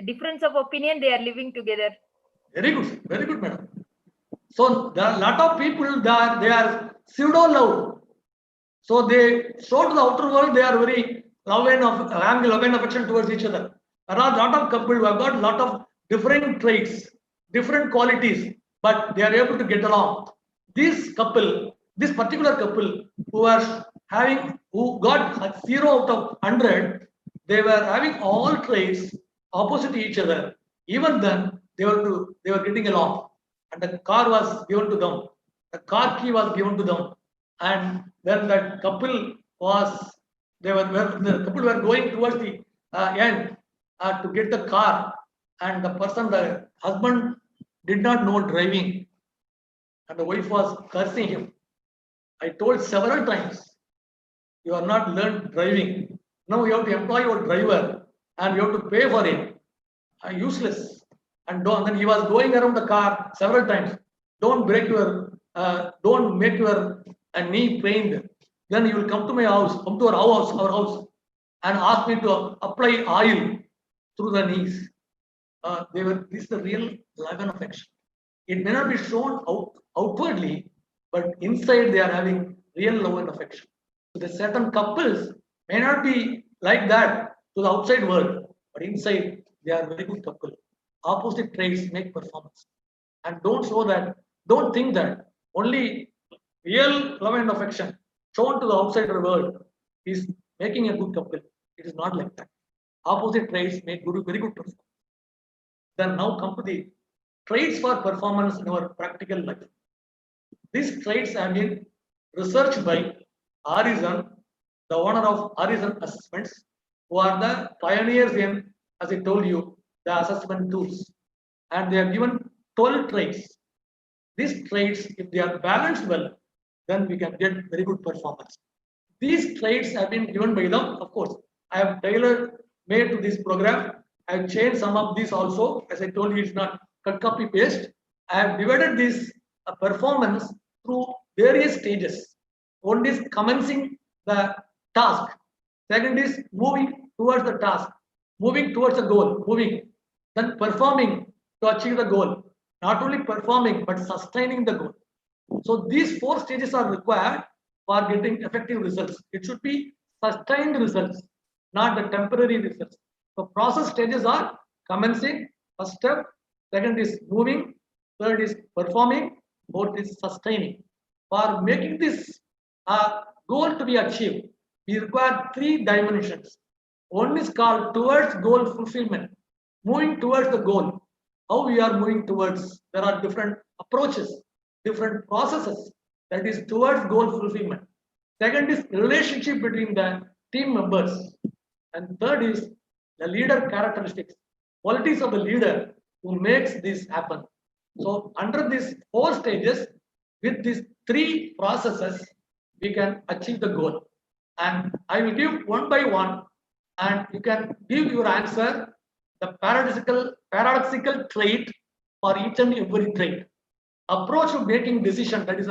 S2: difference of opinion, they are living together.
S4: Very good, madam. So there are a lot of people that they are pseudo love. So they show to the outer world they are very love and affection towards each other. There are a lot of couples who have got a lot of different traits, different qualities, but they are able to get along. This particular couple who got 0 out of 100, they were having all traits opposite each other. Even then, they were getting along, and the car was given to them. The car key was given to them, and when that couple the couple were going towards the end to get the car, and the husband did not know driving, and the wife was cursing him. I told several times, you are not learned driving. Now you have to employ your driver, and you have to pay for it. Useless. And then he was going around the car several times. Don't make your knee pained. Then you will come to our house, and ask me to apply oil through the knees. This is the real love and affection. It may not be shown outwardly, but inside they are having real love and affection. So the certain couples may not be like that to the outside world, but inside they are very good couple. Opposite traits make performance. And don't think that only real love and affection shown to the outsider world is making a good couple. It is not like that. Opposite traits make very good performance. Then now come to the traits for performance in our practical life. These traits have been researched by Horizon, the owner of Horizon Assessments, who are the pioneers in, as I told you, the assessment tools. And they are given 12 traits. These traits, if they are balanced well, then we can get very good performance. These traits have been given by them. Of course, I have tailor-made to this program. I have changed some of these also. As I told you, it's not cut, copy, paste. I have divided this performance through various stages. One is commencing the task. Second is moving towards the task, moving towards the goal, then performing to achieve the goal. Not only performing, but sustaining the goal. So these 4 stages are required for getting effective results. It should be sustained results, not the temporary results. So process stages are commencing, first step, second is moving, third is performing, fourth is sustaining. For making this goal to be achieved, we require 3 dimensions. One is called towards goal fulfillment, moving towards the goal. How we are moving towards, there are different approaches, different processes, that is towards goal fulfillment. Second is relationship between the team members. And third is the leader characteristics, qualities of the leader who makes this happen. So under these 4 stages, with these 3 processes, we can achieve the goal. And I will give one by one, and you can give your answer, the paradoxical trait for each and every trait. Approach to making decision, that is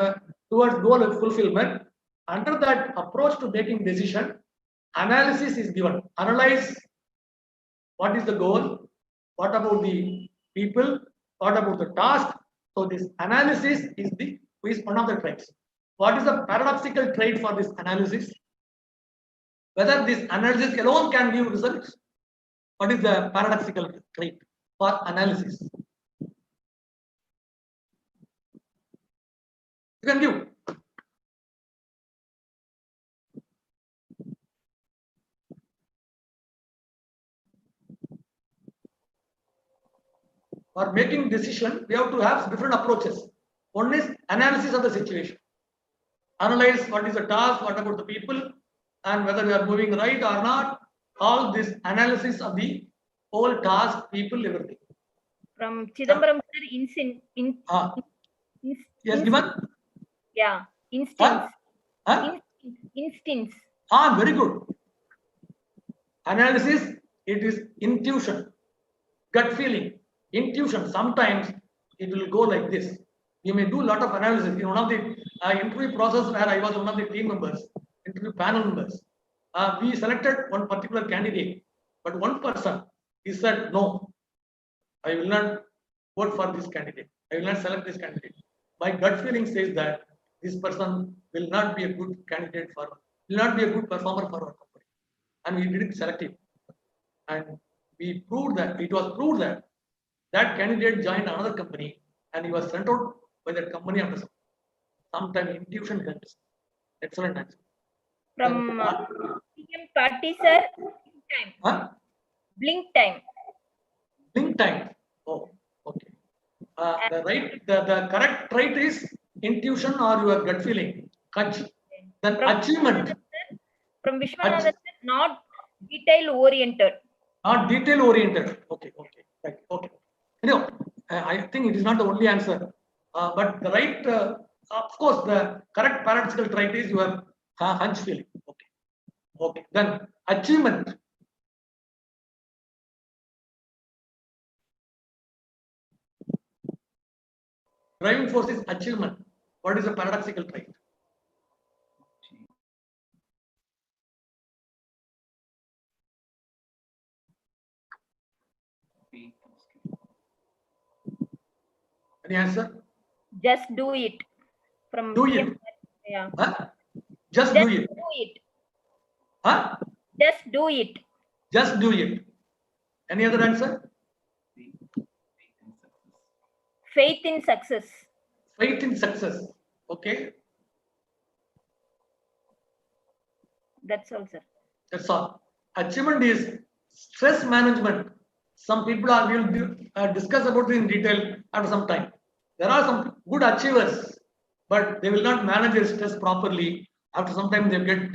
S4: towards goal of fulfillment. Under that approach to making decision, analysis is given. Analyze what is the goal, what about the people, what about the task. So this analysis is one of the traits. What is the paradoxical trait for this analysis? Whether this analysis alone can give results. What is the paradoxical trait for analysis? You can give. For making decision, we have to have different approaches. One is analysis of the situation. Analyze what is the task, what about the people, and whether we are moving right or not. All this analysis of the whole task, people, everything.
S2: From Chidambaram sir,
S4: Yes, given.
S2: Yeah, instance. Instance.
S4: Very good. Analysis, it is intuition, gut feeling, intuition. Sometimes it will go like this. You may do a lot of analysis. In one of the interview process where I was one of the team members, interview panel members, we selected one particular candidate, but one person, he said, no, I will not vote for this candidate. I will not select this candidate. My gut feeling says that this person will not be a good candidate will not be a good performer for our company. And we didn't select him. And we proved that, it was proved that that candidate joined another company and he was sent out by that company after some time. Intuition helps. Excellent answer.
S2: From PM Party sir, blink time.
S4: Blink time. Oh, okay. The correct trait is intuition or your gut feeling. Then achievement.
S2: From Vishwanathan sir, not detail oriented.
S4: Not detail oriented. Okay. Okay. Anyway, I think it is not the only answer. But the right, of course, the correct paradoxical trait is your hunch feeling. Okay. Then achievement. Driving force is achievement. What is a paradoxical trait? Any answer?
S2: Just do it. From
S4: do it.
S2: Yeah.
S4: Just do it.
S2: Do it.
S4: Just
S2: do it.
S4: Just do it. Any other answer?
S2: Faith in success.
S4: Faith in success. Okay.
S2: That's all, sir.
S4: That's all. Achievement is stress management. Some people will discuss about this in detail after some time. There are some good achievers, but they will not manage their stress properly. After some time, they get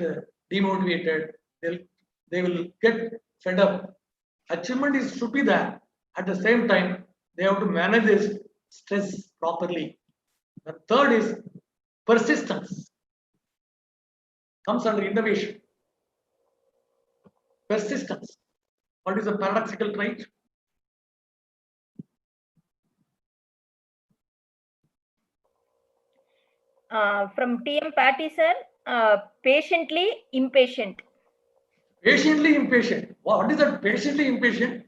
S4: demotivated. They will get fed up. Achievement should be there. At the same time, they have to manage this stress properly. The third is persistence. Comes under innovation. Persistence. What is a paradoxical trait?
S2: From TM Patty sir, patiently impatient.
S4: Patiently impatient. What is that? Patiently impatient?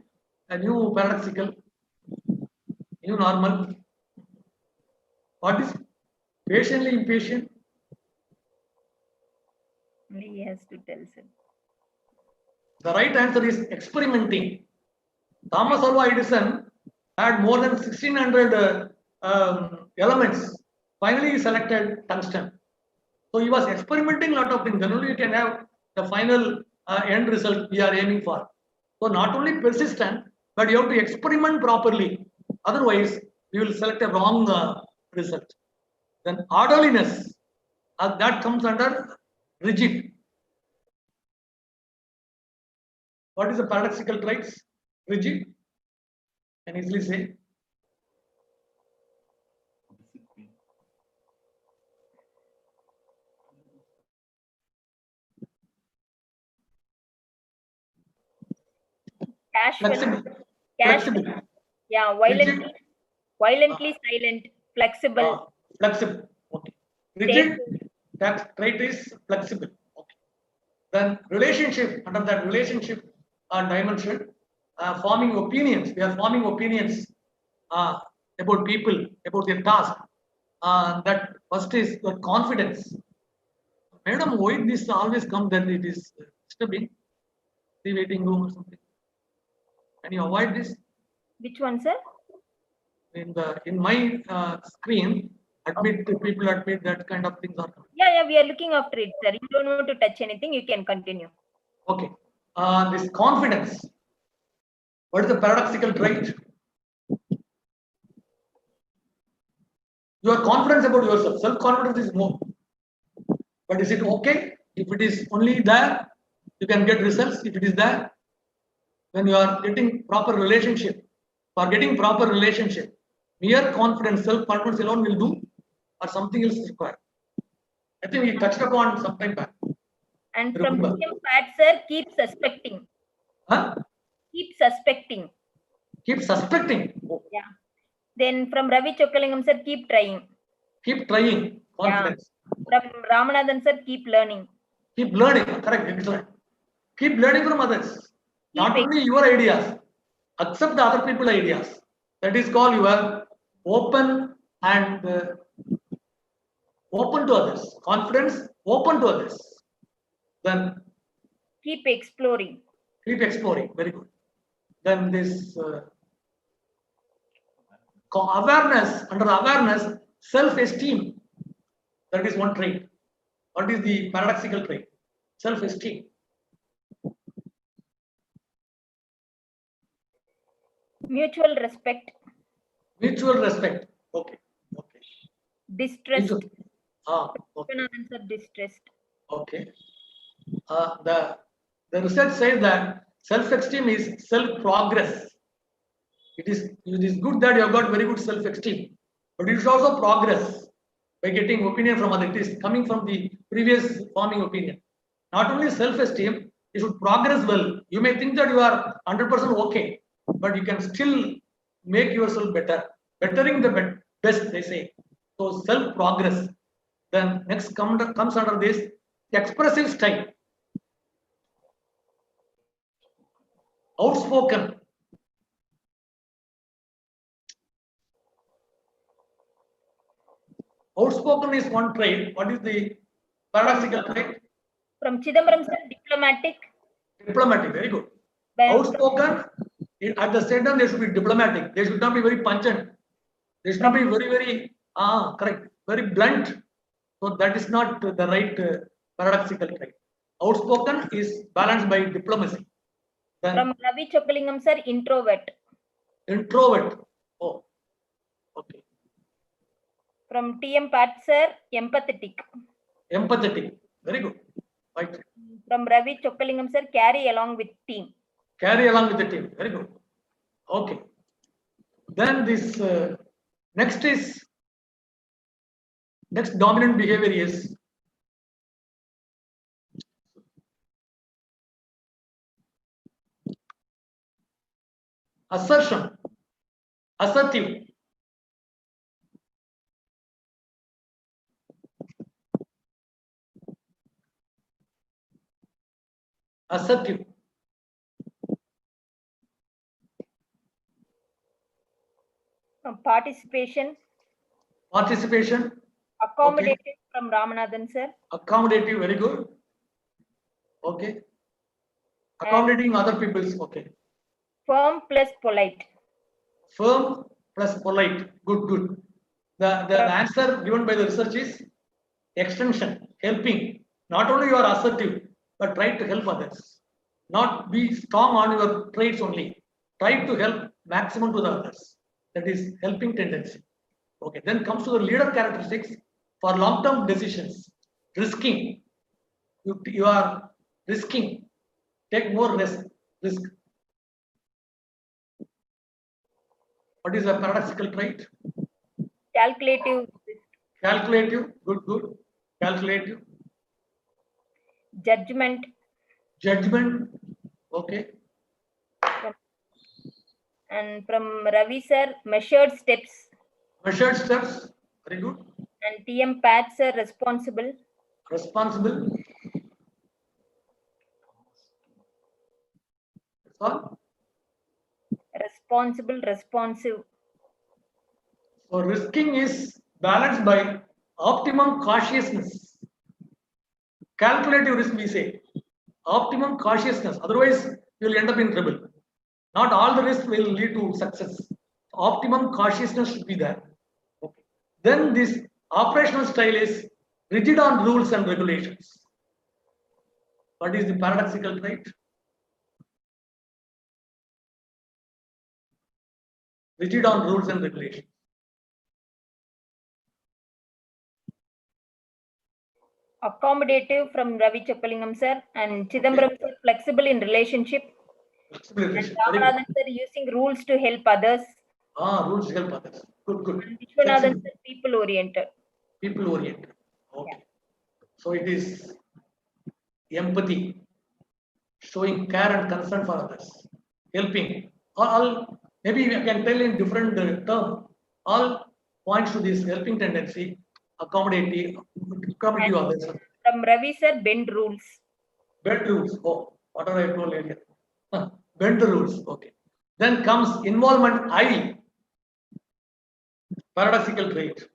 S4: A new paradoxical, new normal. What is patiently impatient?
S2: He has to tell, sir.
S4: The right answer is experimenting. Thomas Alva Edison had more than 1600 elements. Finally, he selected tungsten. So he was experimenting a lot of things. Then only you can have the final end result we are aiming for. So not only persistent, but you have to experiment properly. Otherwise, you will select a wrong result. Then orderliness, that comes under rigid. What is the paradoxical traits? Rigid. Can easily say.
S2: Casual.
S4: Flexible.
S2: Yeah, violently silent, flexible.
S4: Flexible. Okay. Rigid. That trait is flexible. Okay. Then relationship. Under that relationship dimension, forming opinions. We are forming opinions. about people, about their task. That first is your confidence. Madam, why this always come that it is disturbing the waiting room or something? Can you avoid this?
S2: Which one, sir?
S4: In my screen, people admit that kind of things are coming.
S2: Yeah, we are looking after it, sir. You don't want to touch anything, you can continue.
S4: Okay. This confidence. What is the paradoxical trait? You are confident about yourself. Self-confidence is more. But is it okay? If it is only there, you can get results. If it is there, when you are getting proper relationship, for getting proper relationship, mere confidence, self-confidence alone will do, or something else is required. I think we touched upon some time back.
S2: And from Pat, sir, keep suspecting.
S4: Huh?
S2: Keep suspecting.
S4: Keep suspecting. Oh.
S2: Yeah. Then from Ravi Chokkalingam, sir, keep trying.
S4: Keep trying. Confidence.
S2: Yeah. From Ramanathan, sir, keep learning.
S4: Keep learning. Correct. Excellent. Keep learning from others. Not only your ideas. Accept the other people's ideas. That is called your open and open to others. Confidence, open to others. Then
S2: keep exploring.
S4: Keep exploring. Very good. Then this awareness, under awareness, self-esteem. That is one trait. What is the paradoxical trait? Self-esteem.
S2: Mutual respect.
S4: Mutual respect. Okay. Okay.
S2: Distrust.
S4: Okay.
S2: Distrust.
S4: Okay. The research says that self-esteem is self-progress. It is good that you have got very good self-esteem, but it is also progress by getting opinion from others. It is coming from the previous forming opinion. Not only self-esteem, you should progress well. You may think that you are 100% okay, but you can still make yourself better. Bettering the best, they say. So self-progress. Then next comes under this expressive style. Outspoken. Outspoken is one trait. What is the paradoxical trait?
S2: From Chidambaram, sir, diplomatic.
S4: Diplomatic, very good. Outspoken, at the same time, they should be diplomatic. They should not be very pungent. They should not be very, correct, very blunt. So that is not the right paradoxical trait. Outspoken is balanced by diplomacy. Then,
S2: from Ravi Chokkalingam, sir, introvert.
S4: Introvert. Oh, okay.
S2: From TM Pat, sir, empathetic.
S4: Empathetic. Very good. Right.
S2: From Ravi Chokkalingam, sir, carry along with team.
S4: Carry along with the team. Very good. Okay. Then this next dominant behavior is assertion. Assertive. Assertive.
S2: From participation.
S4: Participation.
S2: Accommodative, okay. From Ramanathan, sir.
S4: Accommodative, very good. Okay. Accommodating and other people's, okay.
S2: Firm plus polite.
S4: Firm plus polite. Good, good. The answer given by the research is extension, helping. Not only you are assertive, but try to help others. Not be strong on your traits only. Try to help maximum to the others. That is helping tendency. Okay. Then comes to the leader characteristics for long-term decisions. Risking. You are risking. Take more risk. What is a paradoxical trait?
S2: Calculative.
S4: Calculative. Good, good. Calculative.
S2: Judgment.
S4: Judgment. Okay.
S2: And from Ravi, sir, measured steps.
S4: Measured steps. Very good.
S2: And TM Pat, sir, responsible.
S4: Responsible. That's all.
S2: Responsible, responsive.
S4: So risking is balanced by optimum cautiousness. Calculative risk, we say. Optimum cautiousness. Otherwise, you will end up in trouble. Not all the risk will lead to success. Optimum cautiousness should be there. Okay. Then this operational style is rigid on rules and regulations. What is the paradoxical trait? Rigid on rules and regulations.
S2: Accommodative from Ravi Chappalingam sir, and Chidambaram sir, flexible in relationship. And Ravana sir, using rules to help others.
S4: Rules help others. Good.
S2: And Vishwanathan sir, people oriented.
S4: People oriented. Okay. Yeah. So it is empathy, showing care and concern for others, helping. All maybe we can tell in different term. All points to this helping tendency, accommodative others.
S2: From Ravi sir, bend rules.
S4: Bend rules. Oh, what are I told earlier? Bend the rules. Okay. Then comes involvement I. Paradoxical trait.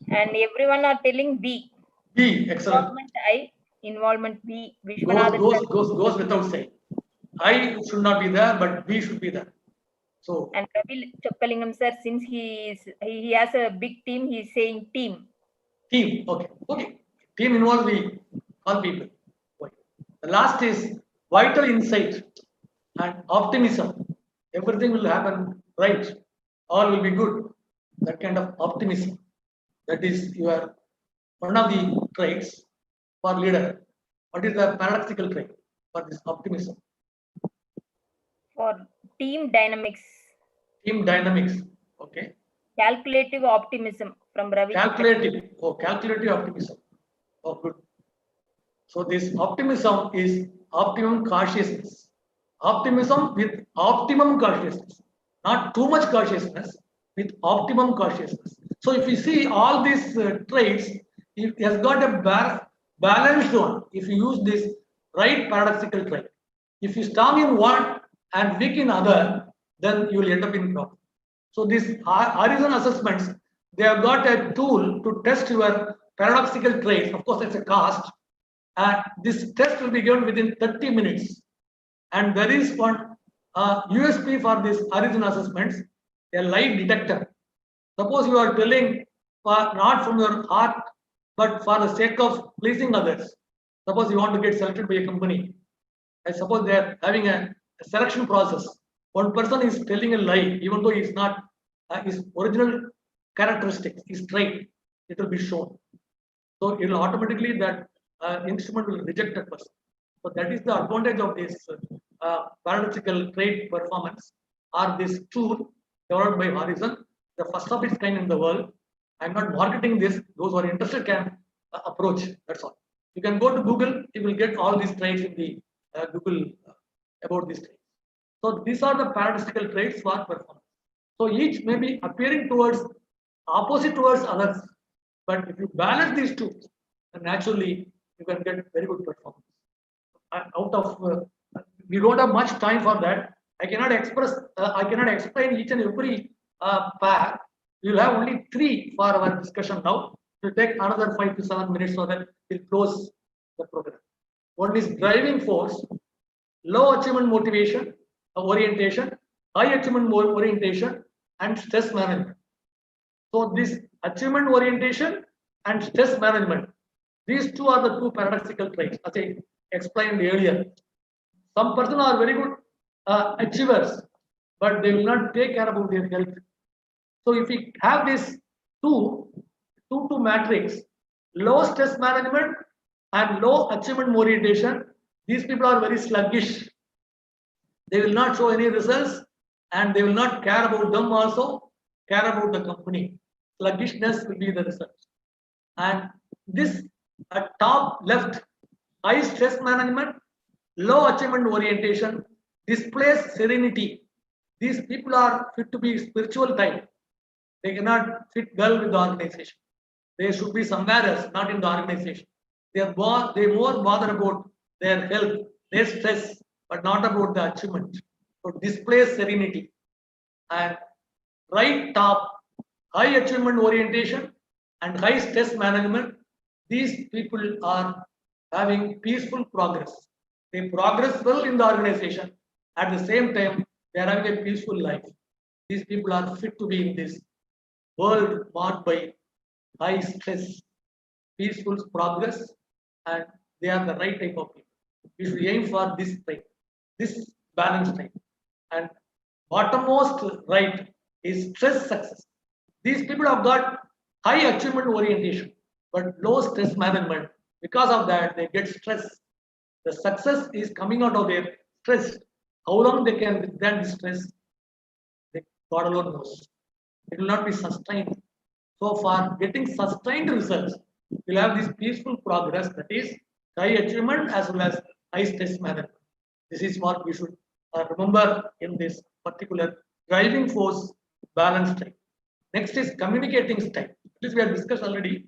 S2: And everyone are telling B.
S4: B, excellent.
S2: Involvement I, involvement B.
S4: Goes without saying. I should not be there, but B should be there. So.
S2: And Ravi Chappalingam sir, since he has a big team, he is saying team.
S4: Team. Okay. Team involves all people. Okay. The last is vital insight and optimism. Everything will happen right. All will be good. That kind of optimism. That is one of the traits for leader. What is the paradoxical trait for this optimism?
S2: For team dynamics.
S4: Team dynamics. Okay.
S2: Calculative optimism from Ravi.
S4: Calculative optimism. Oh, good. So this optimism is optimum cautiousness. Optimism with optimum cautiousness. Not too much cautiousness, with optimum cautiousness. So if you see all these traits, it has got a balanced one. If you use this right paradoxical trait, if you strong in one and weak in other, then you will end up in problem. So these horizon assessments, they have got a tool to test your paradoxical traits. Of course, it's a cost. And this test will be given within 30 minutes. And there is one USP for these horizon assessments, a lie detector. Suppose you are telling not from your heart, but for the sake of pleasing others. Suppose you want to get selected by a company. I suppose they are having a selection process. One person is telling a lie, even though he is not his original characteristics, his trait, it will be shown. So it will automatically that instrument will reject that person. So that is the advantage of this paradoxical trait performance or this tool developed by Horizon, the first of its kind in the world. I'm not marketing this. Those who are interested can approach. That's all. You can go to Google. You will get all these traits in the Google about these traits. So these are the paradoxical traits for performance. So each may be appearing opposite towards others. But if you balance these two, then naturally you can get very good performance. We don't have much time for that. I cannot explain each and every pair. We will have only 3 for our discussion now. It will take another 5 to 7 minutes so that we'll close the program. One is driving force, low achievement motivation, orientation, high achievement orientation, and stress management. So this achievement orientation and stress management, these two are the 2 paradoxical traits, as I explained earlier. Some persons are very good achievers, but they will not take care about their health. So if we have this 2 matrix, low stress management and low achievement orientation, these people are very sluggish. They will not show any results and they will not care about them also, care about the company. Sluggishness will be the result. And this at top left, high stress management, low achievement orientation, displays serenity. These people are fit to be spiritual type. They cannot fit well with the organization. They should be somewhere else, not in the organization. They more bother about their health, their stress, but not about the achievement. So displays serenity. And right top, high achievement orientation and high stress management, these people are having peaceful progress. They progress well in the organization. At the same time, they are having a peaceful life. These people are fit to be in this world marked by high stress, peaceful progress, and they are the right type of people. We should aim for this type, this balanced type. And bottommost right is stress success. These people have got high achievement orientation, but low stress management. Because of that, they get stress. The success is coming out of their stress. How long they can withstand the stress, God alone knows. It will not be sustained. So far, getting sustained results will have this peaceful progress, that is high achievement as well as high stress management. This is what we should remember in this particular driving force balance type. Next is communicating style. This we have discussed already.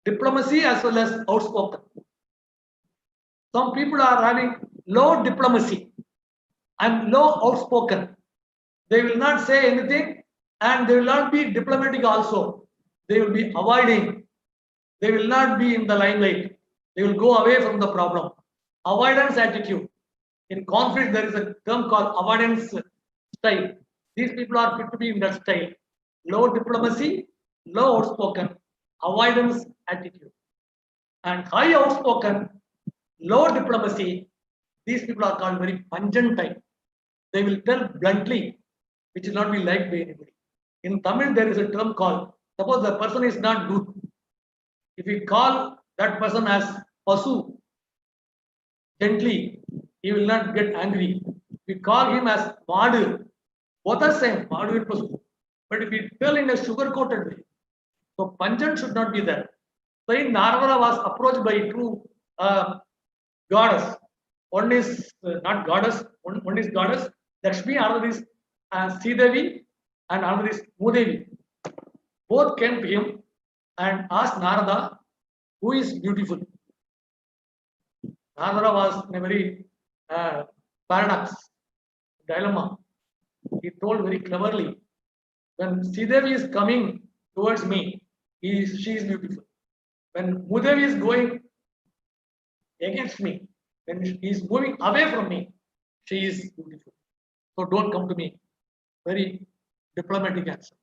S4: Diplomacy as well as outspoken. Some people are having low diplomacy and low outspoken. They will not say anything and they will not be diplomatic also. They will be avoiding. They will not be in the limelight. They will go away from the problem. Avoidance attitude. In conflict, there is a term called avoidance style. These people are fit to be in that style. Low diplomacy, low outspoken, avoidance attitude. And high outspoken, low diplomacy, these people are called very pungent type. They will tell bluntly, which will not be liked by anybody. In Tamil, there is a term called, suppose the person is not good. If we call that person as Pasu, gently, he will not get angry. If we call him as Madu, both are same, Madu and Pasu. But if we tell in a sugar-coated way, so pungent should not be there. So in Ravana was approached by two goddess. One is not goddess, one is goddess Lakshmi, another is Sidevi, and another is Mudevi. Both came to him and asked Narada, who is beautiful? Narada was in a very paradox, dilemma. He told very cleverly, when Sidevi is coming towards me, she is beautiful. When Mudevi is going against me, when he is moving away from me, she is beautiful. So don't come to me. Very diplomatic answer.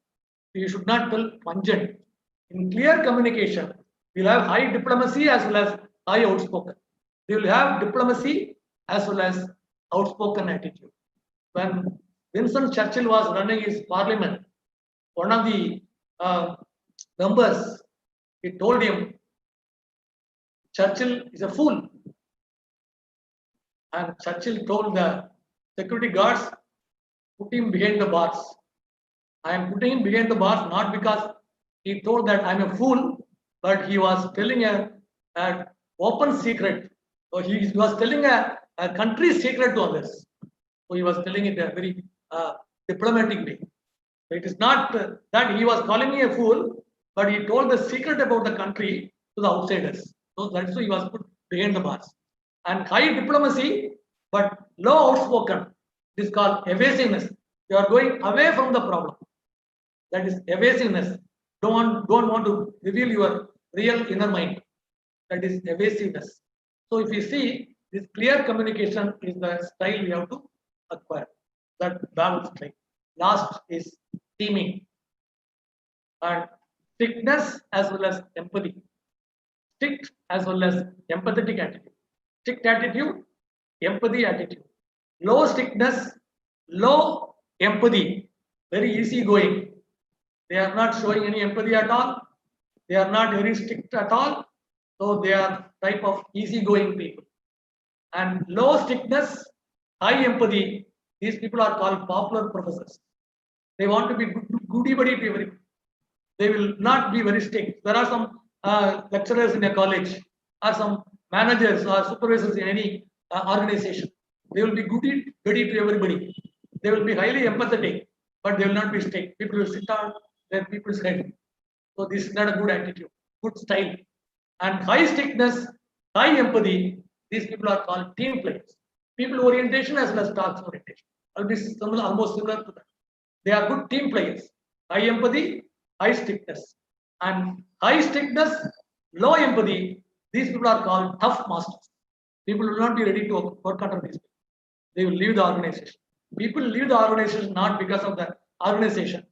S4: You should not tell pungent. In clear communication, we'll have high diplomacy as well as high outspoken. We will have diplomacy as well as outspoken attitude. When Winston Churchill was running his parliament, one of the members, he told him, Churchill is a fool. And Churchill told the security guards, put him behind the bars. I am putting him behind the bars not because he told that I am a fool, but he was telling an open secret. So he was telling a country secret to others. So he was telling it in a very diplomatic way. So it is not that he was calling me a fool, but he told the secret about the country to the outsiders. So that's why he was put behind the bars. And high diplomacy, but low outspoken. It is called evasiveness. You are going away from the problem. That is evasiveness. Don't want to reveal your real inner mind. That is evasiveness. So if you see, this clear communication is the style we have to acquire. That balance style. Last is teaming. And strictness as well as empathy. Strict as well as empathetic attitude. Strict attitude, empathy attitude. Low strictness, low empathy. Very easy going. They are not showing any empathy at all. They are not very strict at all. So they are type of easygoing people. And low strictness, high empathy, these people are called popular professors. They want to be goody-buddy to everyone. They will not be very strict. There are some lecturers in a college, or some managers or supervisors in any organization. They will be goody-buddy to everybody. They will be highly empathetic, but they will not be strict. People will sit on their people's head. So this is not a good attitude, good style. And high strictness, high empathy, these people are called team players. People orientation as well as task orientation. Almost similar to that. They are good team players. High empathy, high strictness. And high strictness, low empathy, these people are called tough masters. People will not be ready to work under these people. They will leave the organization. People leave the organization not because of the organization,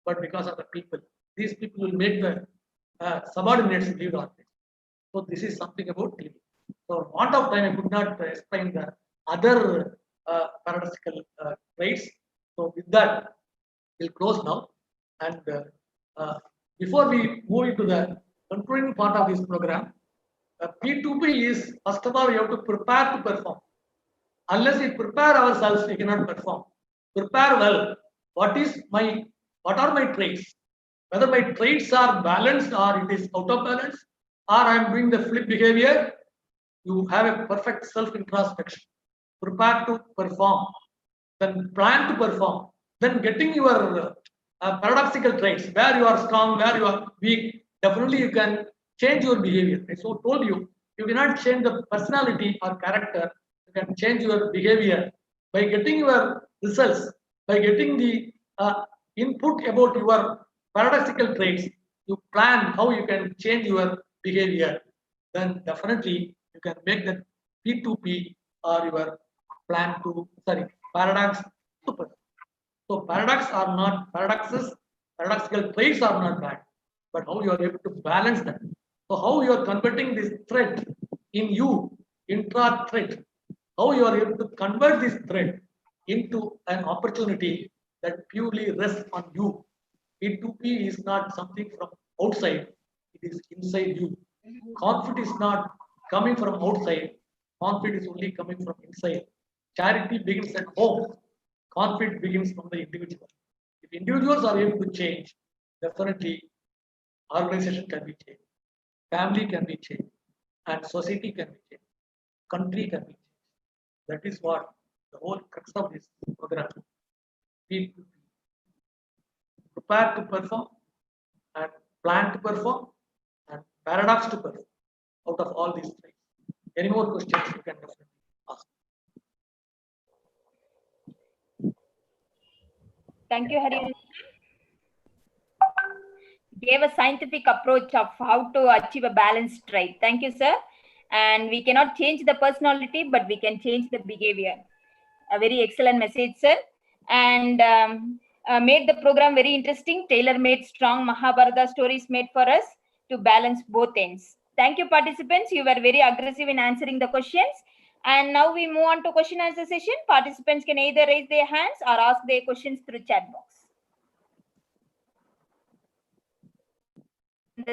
S4: but because of the people. These people will make the subordinates leave the organization. So this is something about leaving. So want of time, I could not explain the other paradoxical traits. So with that, we'll close now. And before we move into the concluding part of this program, P2P is, first of all, we have to prepare to perform. Unless we prepare ourselves, we cannot perform. Prepare well. What are my traits? Whether my traits are balanced or it is out of balance, or I am doing the flip behavior, you have a perfect self-introspection. Prepare to perform, then plan to perform, then getting your paradoxical traits, where you are strong, where you are weak, definitely you can change your behavior. I so told you, you cannot change the personality or character, you can change your behavior by getting your results, by getting the input about your paradoxical traits. You plan how you can change your behavior, then definitely you can make that P2P or your plan to, paradox to perform. So paradoxes, paradoxical traits are not bad, but how you are able to balance them. So how you are converting this threat in you, intra-threat, how you are able to convert this threat into an opportunity that purely rests on you. P2P is not something from outside, it is inside you. Conflict is not coming from outside, conflict is only coming from inside. Charity begins at home. Conflict begins from the individual. If individuals are able to change, definitely organization can be changed, family can be changed, and society can be changed, country can be changed. That is what the whole crux of this program is. Prepare to perform, and plan to perform, and paradox to perform. Out of all these three. Any more questions you can definitely ask.
S2: Thank you, Hari. Gave a scientific approach of how to achieve a balanced trait. Thank you, sir. And we cannot change the personality, but we can change the behavior. A very excellent message, sir. And made the program very interesting. Tailor-made strong Mahabharata stories made for us to balance both ends. Thank you, participants. You were very aggressive in answering the questions. And now we move on to question answer session. Participants can either raise their hands or ask their questions through chat box.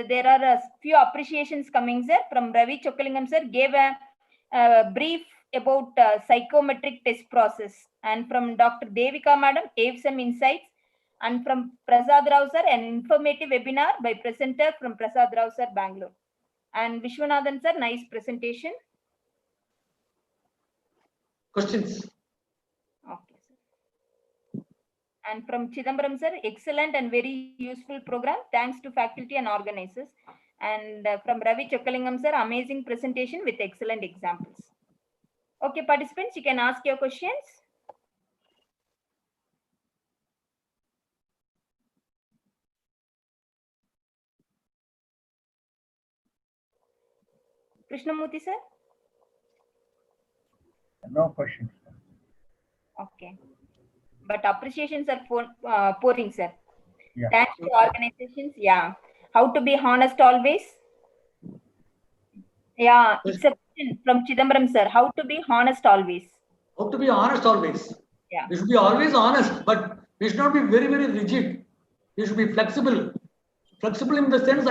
S2: There are a few appreciations coming, sir. From Ravi Chokkalingam, sir, gave a brief about psychometric test process. And from Dr. Devika Madam, gave some insights. And from Prasad Rao, sir, an informative webinar by presenter from Prasad Rao, sir, Bangalore. And Vishwanathan, sir, nice presentation.
S4: Questions?
S2: Okay, sir. And from Chidambaram, sir, excellent and very useful program. Thanks to faculty and organizers. And from Ravi Chokkalingam, sir, amazing presentation with excellent examples. Okay, participants, you can ask your questions. Krishnamurthy, sir?
S3: No questions.
S2: Okay. But appreciations are pouring, sir.
S3: Yeah.
S2: Thanks to organizations. Yeah. How to be honest always? Yeah, it's a question from Chidambaram, sir. How to be honest always?
S4: How to be honest always?
S2: Yeah.
S4: We should be always honest, but we should not be very, very rigid. We should be flexible. Flexible in the sense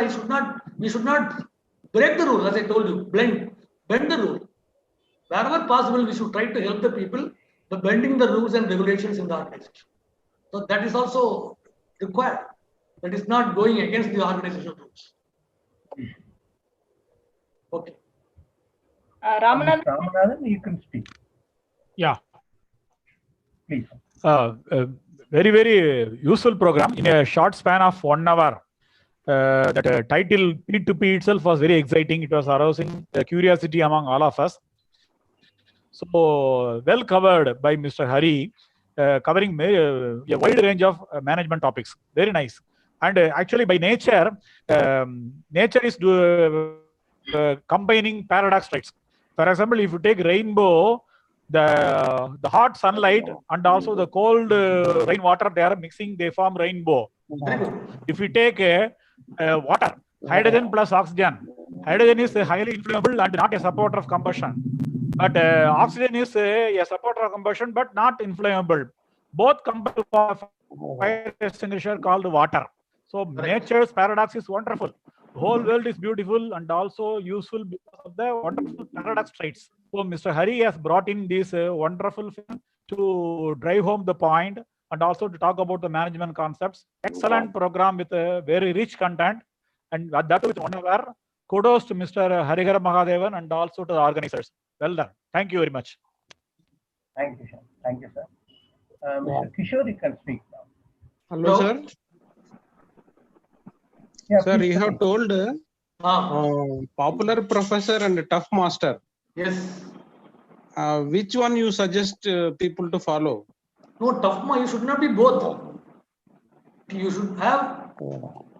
S4: we should not break the rule, as I told you, bend the rule. Wherever possible, we should try to help the people by bending the rules and regulations in the organization. So that is also required. That is not going against the organizational rules. Okay.
S2: Ramanathan,
S3: you can speak.
S6: Yeah.
S3: Please.
S6: Very, very useful program in a short span of 1 hour. That title P2P itself was very exciting. It was arousing curiosity among all of us. So well covered by Mr. Hari. covering a wide range of management topics. Very nice. And actually, by nature, nature is combining paradox traits. For example, if you take rainbow, the hot sunlight and also the cold rainwater, they are mixing, they form rainbow. If you take water, hydrogen plus oxygen, hydrogen is highly inflammable and not a supporter of combustion. But oxygen is a supporter of combustion but not inflammable. Both combine to form a fire extinguisher called water. So nature's paradox is wonderful. The whole world is beautiful and also useful because of the wonderful paradox traits. So Mr. Hari has brought in this wonderful film to drive home the point and also to talk about the management concepts. Excellent program with a very rich content, and that with 1 hour. Kudos to Mr. Harihara Mahadevan and also to the organizers. Well done. Thank you very much.
S3: Thank you, sir. Thank you, sir. Mr. Kishore, you can speak now.
S7: Hello, sir.
S3: Yeah,
S7: Sir,
S3: please
S7: you have
S3: continue.
S7: told popular professor and tough master.
S4: Yes.
S7: Which one you suggest people to follow?
S4: No, tough you should not be both. You should have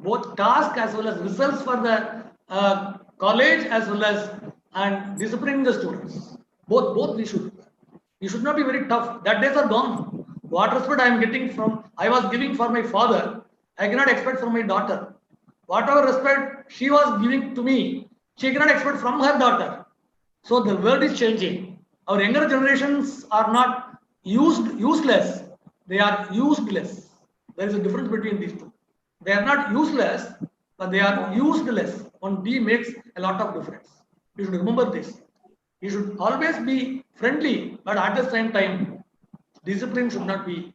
S4: both task as well as results for the college as well as and disciplining the students. Both we should. You should not be very tough. That days are gone. What respect I was giving for my father, I cannot expect from my daughter. Whatever respect she was giving to me, she cannot expect from her daughter. So the world is changing. Our younger generations are not useless. They are useless. There is a difference between these two. They are not useless, but they are useless. One D makes a lot of difference. You should remember this. You should always be friendly, but at the same time, discipline should not be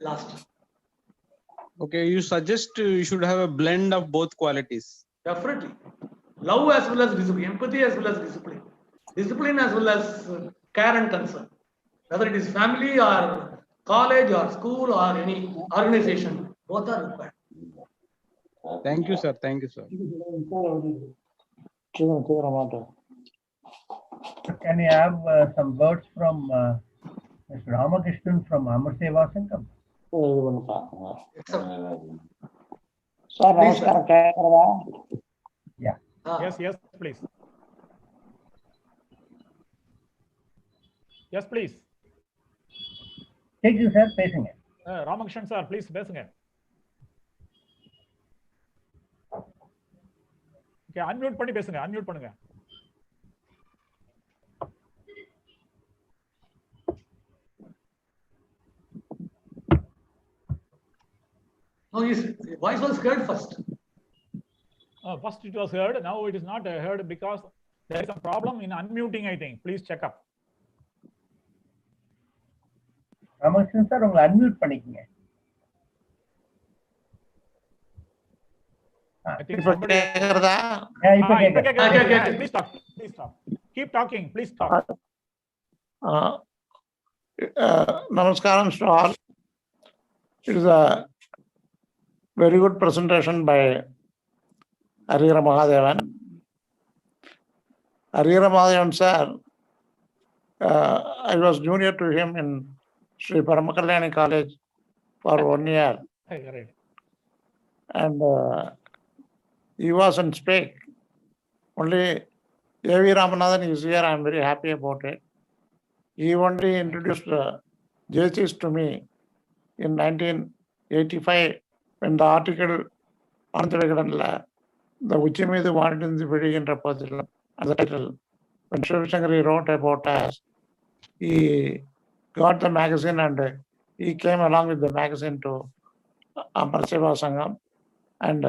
S4: lost.
S7: Okay, you suggest you should have a blend of both qualities.
S4: Definitely. Love as well as discipline, empathy as well as discipline. Discipline as well as care and concern. Whether it is family or college or school or any organization, both are required.
S7: Thank you, sir. Thank you, sir.
S3: Can you have some words from Mr. Ramakrishnan from Amar Seva Sangam?
S8: Sir, namaskar.
S3: Yeah.
S6: Yes, please. Yes, please.
S3: Take you, sir, facing it.
S6: Ramakrishnan sir, please பேசுங்க. Okay, unmute பண்ணி பேசுங்க. Unmute பண்ணுங்க.
S4: No, his voice was heard first.
S6: First it was heard. Now it is not heard because there is a problem in unmuting, I think. Please check up.
S3: Ramakrishnan sir, உங்களை unmute பண்ணிக்கங்க.
S6: I think somebody... Please talk. Please talk. Keep talking. Please talk.
S8: Namaskaram to all. It is a very good presentation by Harihara Mahadevan. Harihara Mahadevan sir, I was junior to him in Sri Paramakalani College for 1 year.
S6: Right.
S8: And he was in SPEC. Only A.V. Ramanathan is here. I am very happy about it. He only introduced JCs to me in 1985 when the article on the Uchimidu wanted in the Vedigan Rapazil and the title. When Shiv Shankari wrote about us, he got the magazine and he came along with the magazine to Amar Seva Sangam and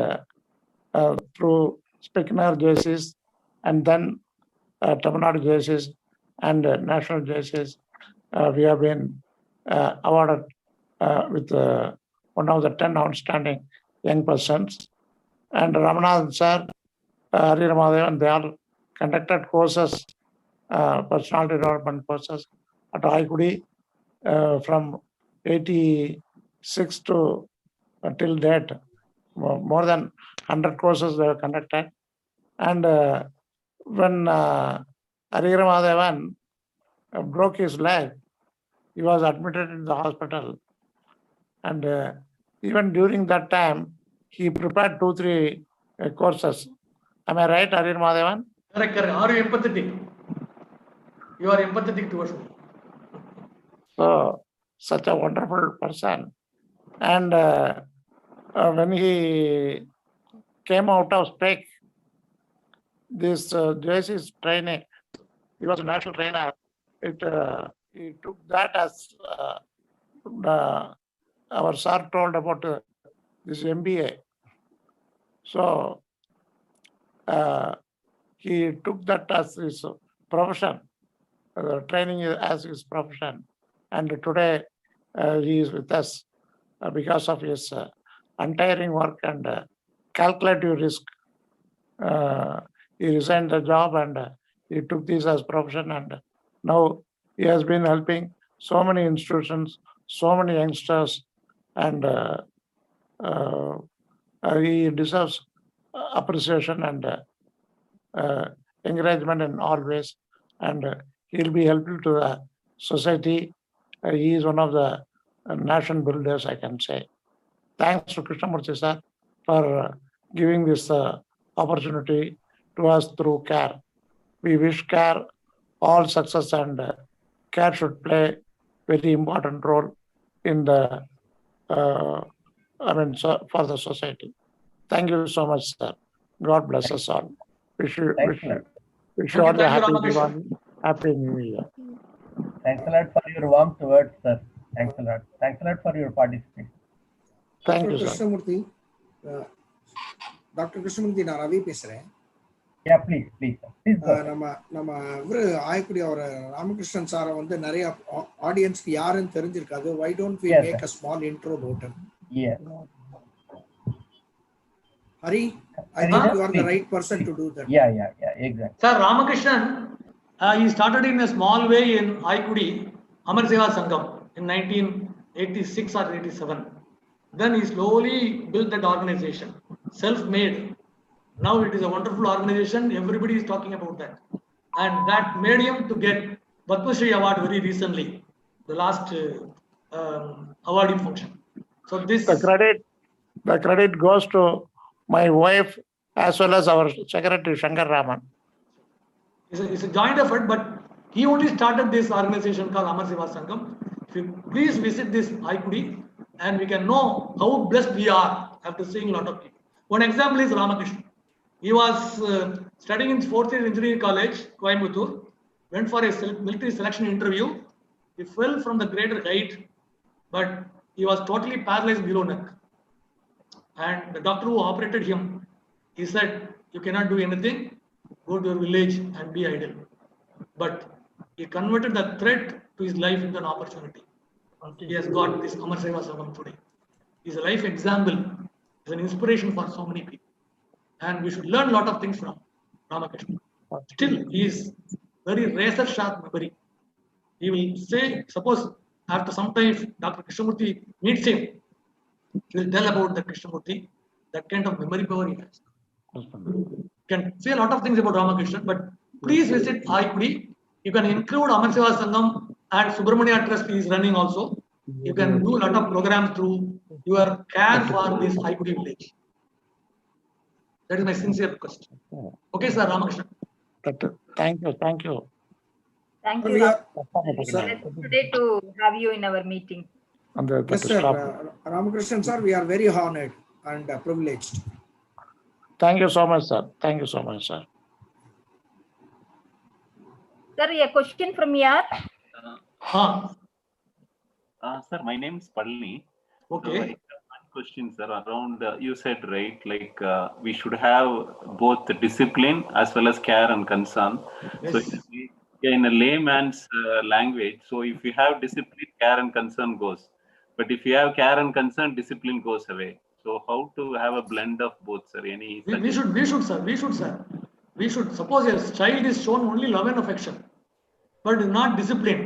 S8: through Spickner JCs and then Tamil Nadu JCs and national JCs, we have been awarded with one of the 10 outstanding young persons. And Ramanathan sir, Harihara Mahadevan, they all conducted courses, personality development courses at Aikudi from 86 to till date. More than 100 courses they were conducted. And when Harihara Mahadevan broke his leg, he was admitted in the hospital. And even during that time, he prepared 2-3 courses. Am I right, Harihara Mahadevan?
S4: Correct, correct. Are you empathetic? You are empathetic towards me.
S8: So, such a wonderful person. And when he came out of spec, this JC's training, he was a national trainer. He took that as our sir told about this MBA. So he took that as his profession, training as his profession. And today he is with us because of his untiring work and calculative risk. He resigned the job and he took this as profession, and now he has been helping so many institutions, so many youngsters, and he deserves appreciation and encouragement in all ways, and he'll be helpful to the society. He is one of the nation builders, I can say. Thanks to Krishnamurthy sir for giving this opportunity to us through CARE. We wish CARE all success, and CARE should play very important role in the for the society. Thank you so much, sir. God bless us all. Wish you all the happy Diwali, happy New Year.
S3: Thanks a lot for your warm words, sir. Thanks a lot. Thanks a lot for your participation.
S8: Thank you, sir.
S1: Krishnamurthy, Dr. Krishnamurthy, நான் ரவி பேசுறேன்.
S3: Yeah, please go.
S1: நம்ம ஆயக்குடி அவர் ராமகிருஷ்ணன் சாரை வந்து நிறைய ஆடியன்ஸ்க்கு யாருன்னு தெரிஞ்சிருக்காது. Why don't we make a small intro about him?
S3: Yes.
S1: Hari, I think you are the right person to do that.
S3: Yeah, exactly.
S4: Sir, Ramakrishnan, he started in a small way in Aikudi, Amar Seva Sangam in 1986 or 87. Then he slowly built that organization, self-made. Now it is a wonderful organization. Everybody is talking about that. And that made him to get Padma Shri Award very recently, the last awarding function. So this...
S8: The credit goes to my wife as well as our secretary, Shankar Raman.
S4: It's a joint effort, but he only started this organization called Amar Seva Sangam. If you please visit this Aikudi, and we can know how blessed we are after seeing a lot of people. One example is Ramakrishna. He was studying in 4th year engineering college, Coimbatore, went for a military selection interview. He fell from the greater height, but he was totally paralyzed below neck. And the doctor who operated him, he said, you cannot do anything, go to your village and be idle. But he converted the threat to his life into an opportunity. He has got this Amar Seva Sangam today. He's a life example, he's an inspiration for so many people. And we should learn a lot of things from Ramakrishna. Still, he is very razor sharp memory. He will say, suppose after some time, Dr. Krishnamurthy meets him, he will tell about the Krishnamurthy, that kind of memory power he has. You can say a lot of things about Ramakrishna, but please visit Aikudi. You can include Amar Seva Sangam and Subramania Trust is running also. You can do a lot of programs through your care for this Aikudi village. That is my sincere request. Okay, sir, Ramakrishna.
S8: Thank you.
S2: Thank you. It's today to have you in our meeting.
S1: Yes, sir. Ramakrishnan sir, we are very honored and privileged.
S8: Thank you so much, sir. Thank you so much, sir.
S2: Sir, a question from here.
S9: Sir, my name is Palni.
S4: Okay.
S9: So one question, sir, around you said, right, like we should have both discipline as well as care and concern.
S4: Yes.
S9: So in a layman's language, so if you have discipline, care and concern goes. But if you have care and concern, discipline goes away. So how to have a blend of both, sir?
S4: We should, sir. We should. Suppose a child is shown only love and affection, but not discipline.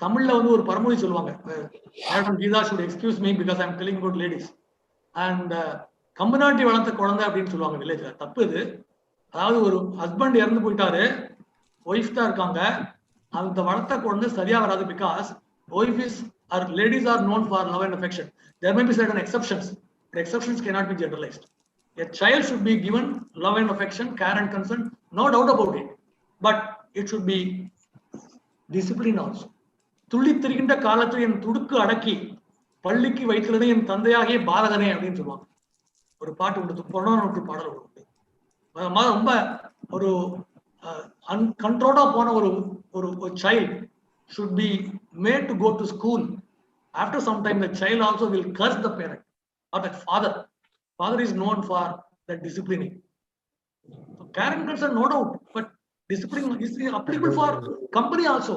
S4: Tamilla வந்து ஒரு பரமொழி சொல்லுவாங்க. Madam Geeta should excuse me because I am telling about ladies. And கம்பனாட்டி வளர்த்த குழந்தை அப்படின்னு சொல்லுவாங்க வில்லேஜ்ல. தப்பு இது. அதாவது ஒரு ஹஸ்பண்ட் இறந்து போயிட்டாரு, ஒய்ஃப் தான் இருக்காங்க, அந்த வளர்த்த குழந்தை சரியா வராது. Because OFs or ladies are known for love and affection. There may be certain exceptions. The exceptions cannot be generalized. A child should be given love and affection, care and concern, no doubt about it. But it should be discipline also. துள்ளி திரிகின்ற காலத்தில் என் துடுக்கு அடக்கி பள்ளிக்கு வைத்தது என் தந்தையாகிய பாலகனே அப்படின்னு சொல்லுவாங்க. ஒரு பாட்டு உண்டு, புறநானூற்று பாடல் உண்டு. ரொம்ப ஒரு அன்கண்ட்ரோலா போன ஒரு child should be made to go to school. After some time, the child also will curse the parent or the father. Father is known for the disciplining. So care and concern, no doubt, but discipline is applicable for company also.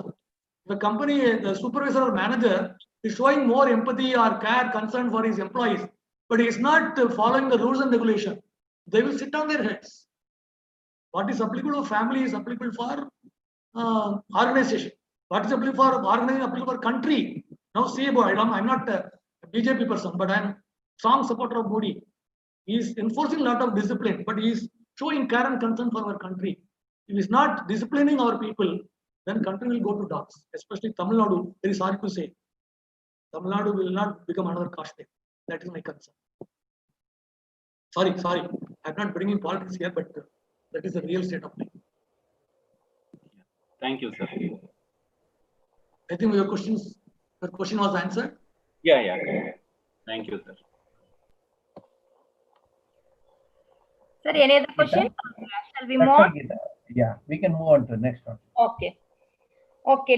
S4: The company, the supervisor or manager is showing more empathy or care, concern for his employees, but he is not following the rules and regulations. They will sit on their heads. What is applicable for family is applicable for organization. What is applicable for organization, applicable for country. Now see about, I'm not a BJP person, but I'm strong supporter of Modi. He is enforcing a lot of discipline, but he is showing care and concern for our country. If he is not disciplining our people, then country will go to dogs, especially Tamil Nadu. Very sorry to say, Tamil Nadu will not become another Kashmir. That is my concern. Sorry, I'm not bringing politics here, but that is the real state of things.
S9: Thank you, sir.
S4: I think your question was answered.
S9: Yeah. Thank you, sir.
S2: Sir, any other question? Shall we move on?
S3: Yeah, we can move on to the next one.
S2: Okay,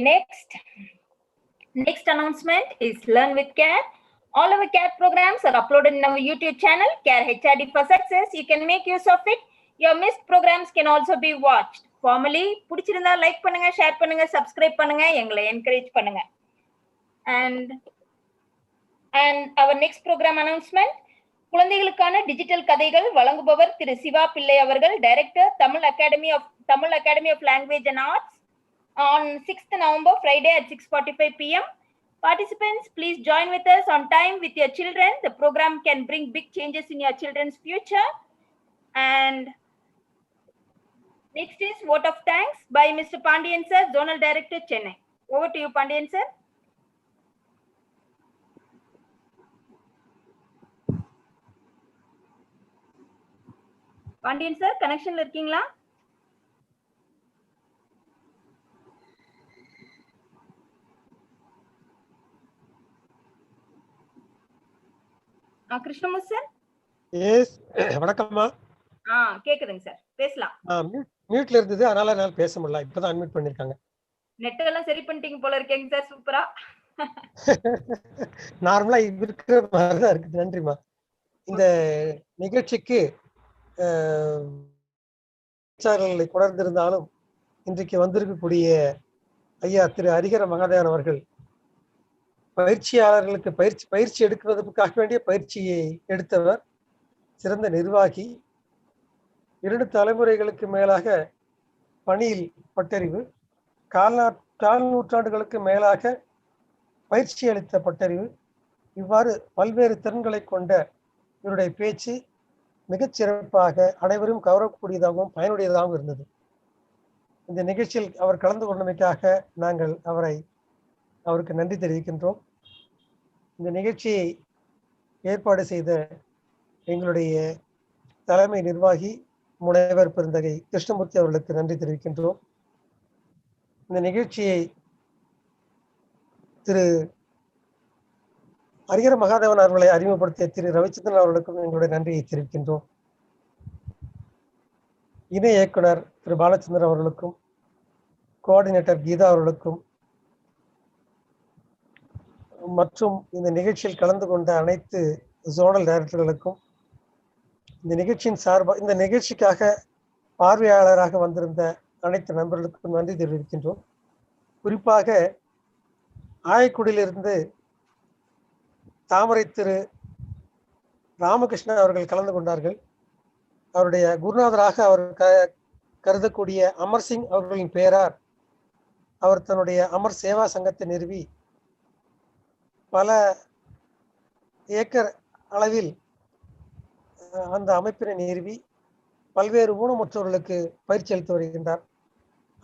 S2: next announcement is Learn with Care. All our CARE programs are uploaded in our YouTube channel, CARE HRD for Success. You can make use of it. Your missed programs can also be watched. Formally, பிடிச்சிருந்தா like பண்ணுங்க, share பண்ணுங்க, subscribe பண்ணுங்க, எங்களை encourage பண்ணுங்க. And our next program announcement, குழந்தைகளுக்கான digital கதைகள் வழங்குபவர் திரு சிவா பிள்ளை அவர்கள், director Tamil academy of language and arts, on 6th November, Friday at 6:45 p.m. Participants, please join with us on time with your children. The program can bring big changes in your children's future. And next is vote of thanks by Mr. Pandian sir, Zonal Director, Chennai. Over to you, Pandian sir. Pandian sir, connection la irkingla? Krishnamurthy sir.
S10: Yes, வணக்கம்மா.
S2: கேக்குதுங்க sir, பேசலாம்.
S10: மியூட்ல இருந்தது, அதனால என்னால பேச முடியல. இப்பதான் unmute பண்ணிருக்காங்க.
S2: நெட் எல்லாம் சரி பண்ணிட்டீங்க போல இருக்கேங்க சார். சூப்பரா.
S10: நார்மலா இருக்கிற மாதிரி தான் இருக்குது. நன்றிமா. இந்த நிகழ்ச்சிக்கு கொண்டிருந்தாலும் இன்றைக்கு வந்திருக்கக்கூடிய ஐயா திரு ஹரிஹர மகாதேவன் அவர்கள் பயிற்சியாளர்களுக்கு பயிற்சி எடுக்கிறதுக்காக வேண்டிய பயிற்சியை எடுத்தவர், சிறந்த நிர்வாகி, 2 தலைமுறைகளுக்கு மேலாக பணியில் பட்டறிவு, கால் நூற்றாண்டுகளுக்கு மேலாக பயிற்சி அளித்த பட்டறிவு, இவ்வாறு பல்வேறு திறன்களை கொண்ட இவருடைய பேச்சு மிகச் சிறப்பாக அனைவரும் கவரக்கூடியதாகவும் பயனுடையதாகவும் இருந்தது. இந்த நிகழ்ச்சியில் அவர் கலந்து கொண்டமைக்காக நாங்கள் அவருக்கு நன்றி தெரிவிக்கின்றோம். இந்த நிகழ்ச்சியை ஏற்பாடு செய்த எங்களுடைய தலைமை நிர்வாகி முனைவர் பெருந்தகை கிருஷ்ணமூர்த்தி அவர்களுக்கு நன்றி தெரிவிக்கின்றோம். இந்த நிகழ்ச்சியை திரு ஹரிஹர மகாதேவன் அவர்களை அறிமுகப்படுத்திய திரு ரவிச்சந்திரன் அவர்களுக்கும் எங்களுடைய நன்றியை தெரிவிக்கின்றோம். இணை இயக்குனர் திரு பாலச்சந்திரன் அவர்களுக்கும், கோஆர்டினேட்டர் கீதா அவர்களுக்கும் மற்றும் இந்த நிகழ்ச்சியில் கலந்து கொண்ட அனைத்து ஜோனல் டைரக்டர்களுக்கும், இந்த நிகழ்ச்சிக்காக பார்வையாளராக வந்திருந்த அனைத்து நண்பர்களுக்கும் நன்றி தெரிவிக்கின்றோம். குறிப்பாக ஆயக்குடியிலிருந்து தாமரை திரு ராமகிருஷ்ணன் அவர்கள் கலந்து கொண்டார்கள். அவருடைய குருநாதராக அவர் கருதக்கூடிய அமர் சிங் அவர்களின் பெயரார் அவர் தன்னுடைய அமர் சேவா சங்கத்தை நிறுவி பல ஏக்கர் அளவில் அந்த அமைப்பினை நிறுவி பல்வேறு ஊனமுற்றோர்களுக்கு பயிற்சி அளித்து வருகின்றார்.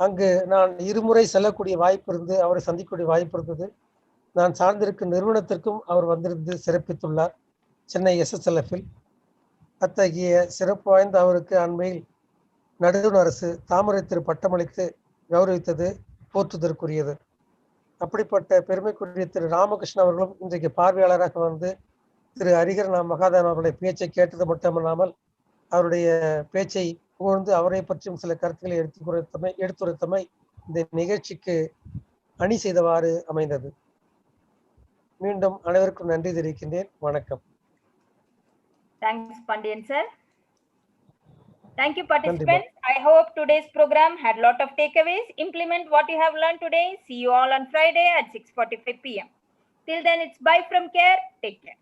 S10: அங்கு நான் இருமுறை செல்லக்கூடிய வாய்ப்பு இருந்து அவரை சந்திக்கக்கூடிய வாய்ப்பு இருந்தது. நான் சார்ந்திருக்கும் நிறுவனத்திற்கும் அவர் வந்திருந்து சிறப்பித்துள்ளார் சென்னை SSLF-இல். அத்தகைய சிறப்பு வாய்ந்த அவருக்கு அண்மையில் நடுவண் அரசு தாமரை திரு பட்டமளித்து கௌரவித்தது போற்றுதற்குரியது. அப்படிப்பட்ட பெருமைக்குரிய திரு ராமகிருஷ்ணன் அவர்களும் இன்றைக்கு பார்வையாளராக வந்து திரு ஹரிஹர மகாதேவன் அவருடைய பேச்சை கேட்டது மட்டுமல்லாமல் அவருடைய பேச்சை புகழ்ந்து அவரை பற்றியும் சில கருத்துக்களை எடுத்துரைத்தமை இந்த நிகழ்ச்சிக்கு அணி செய்தவாறு அமைந்தது. மீண்டும் அனைவருக்கும் நன்றி தெரிவிக்கின்றேன். வணக்கம்.
S2: Thanks, Pandian sir. Thank you, participants. I hope today's program had a lot of takeaways. Implement what you have learned today. See you all on Friday at 6:45 p.m. Till then, it's bye from care. Take care.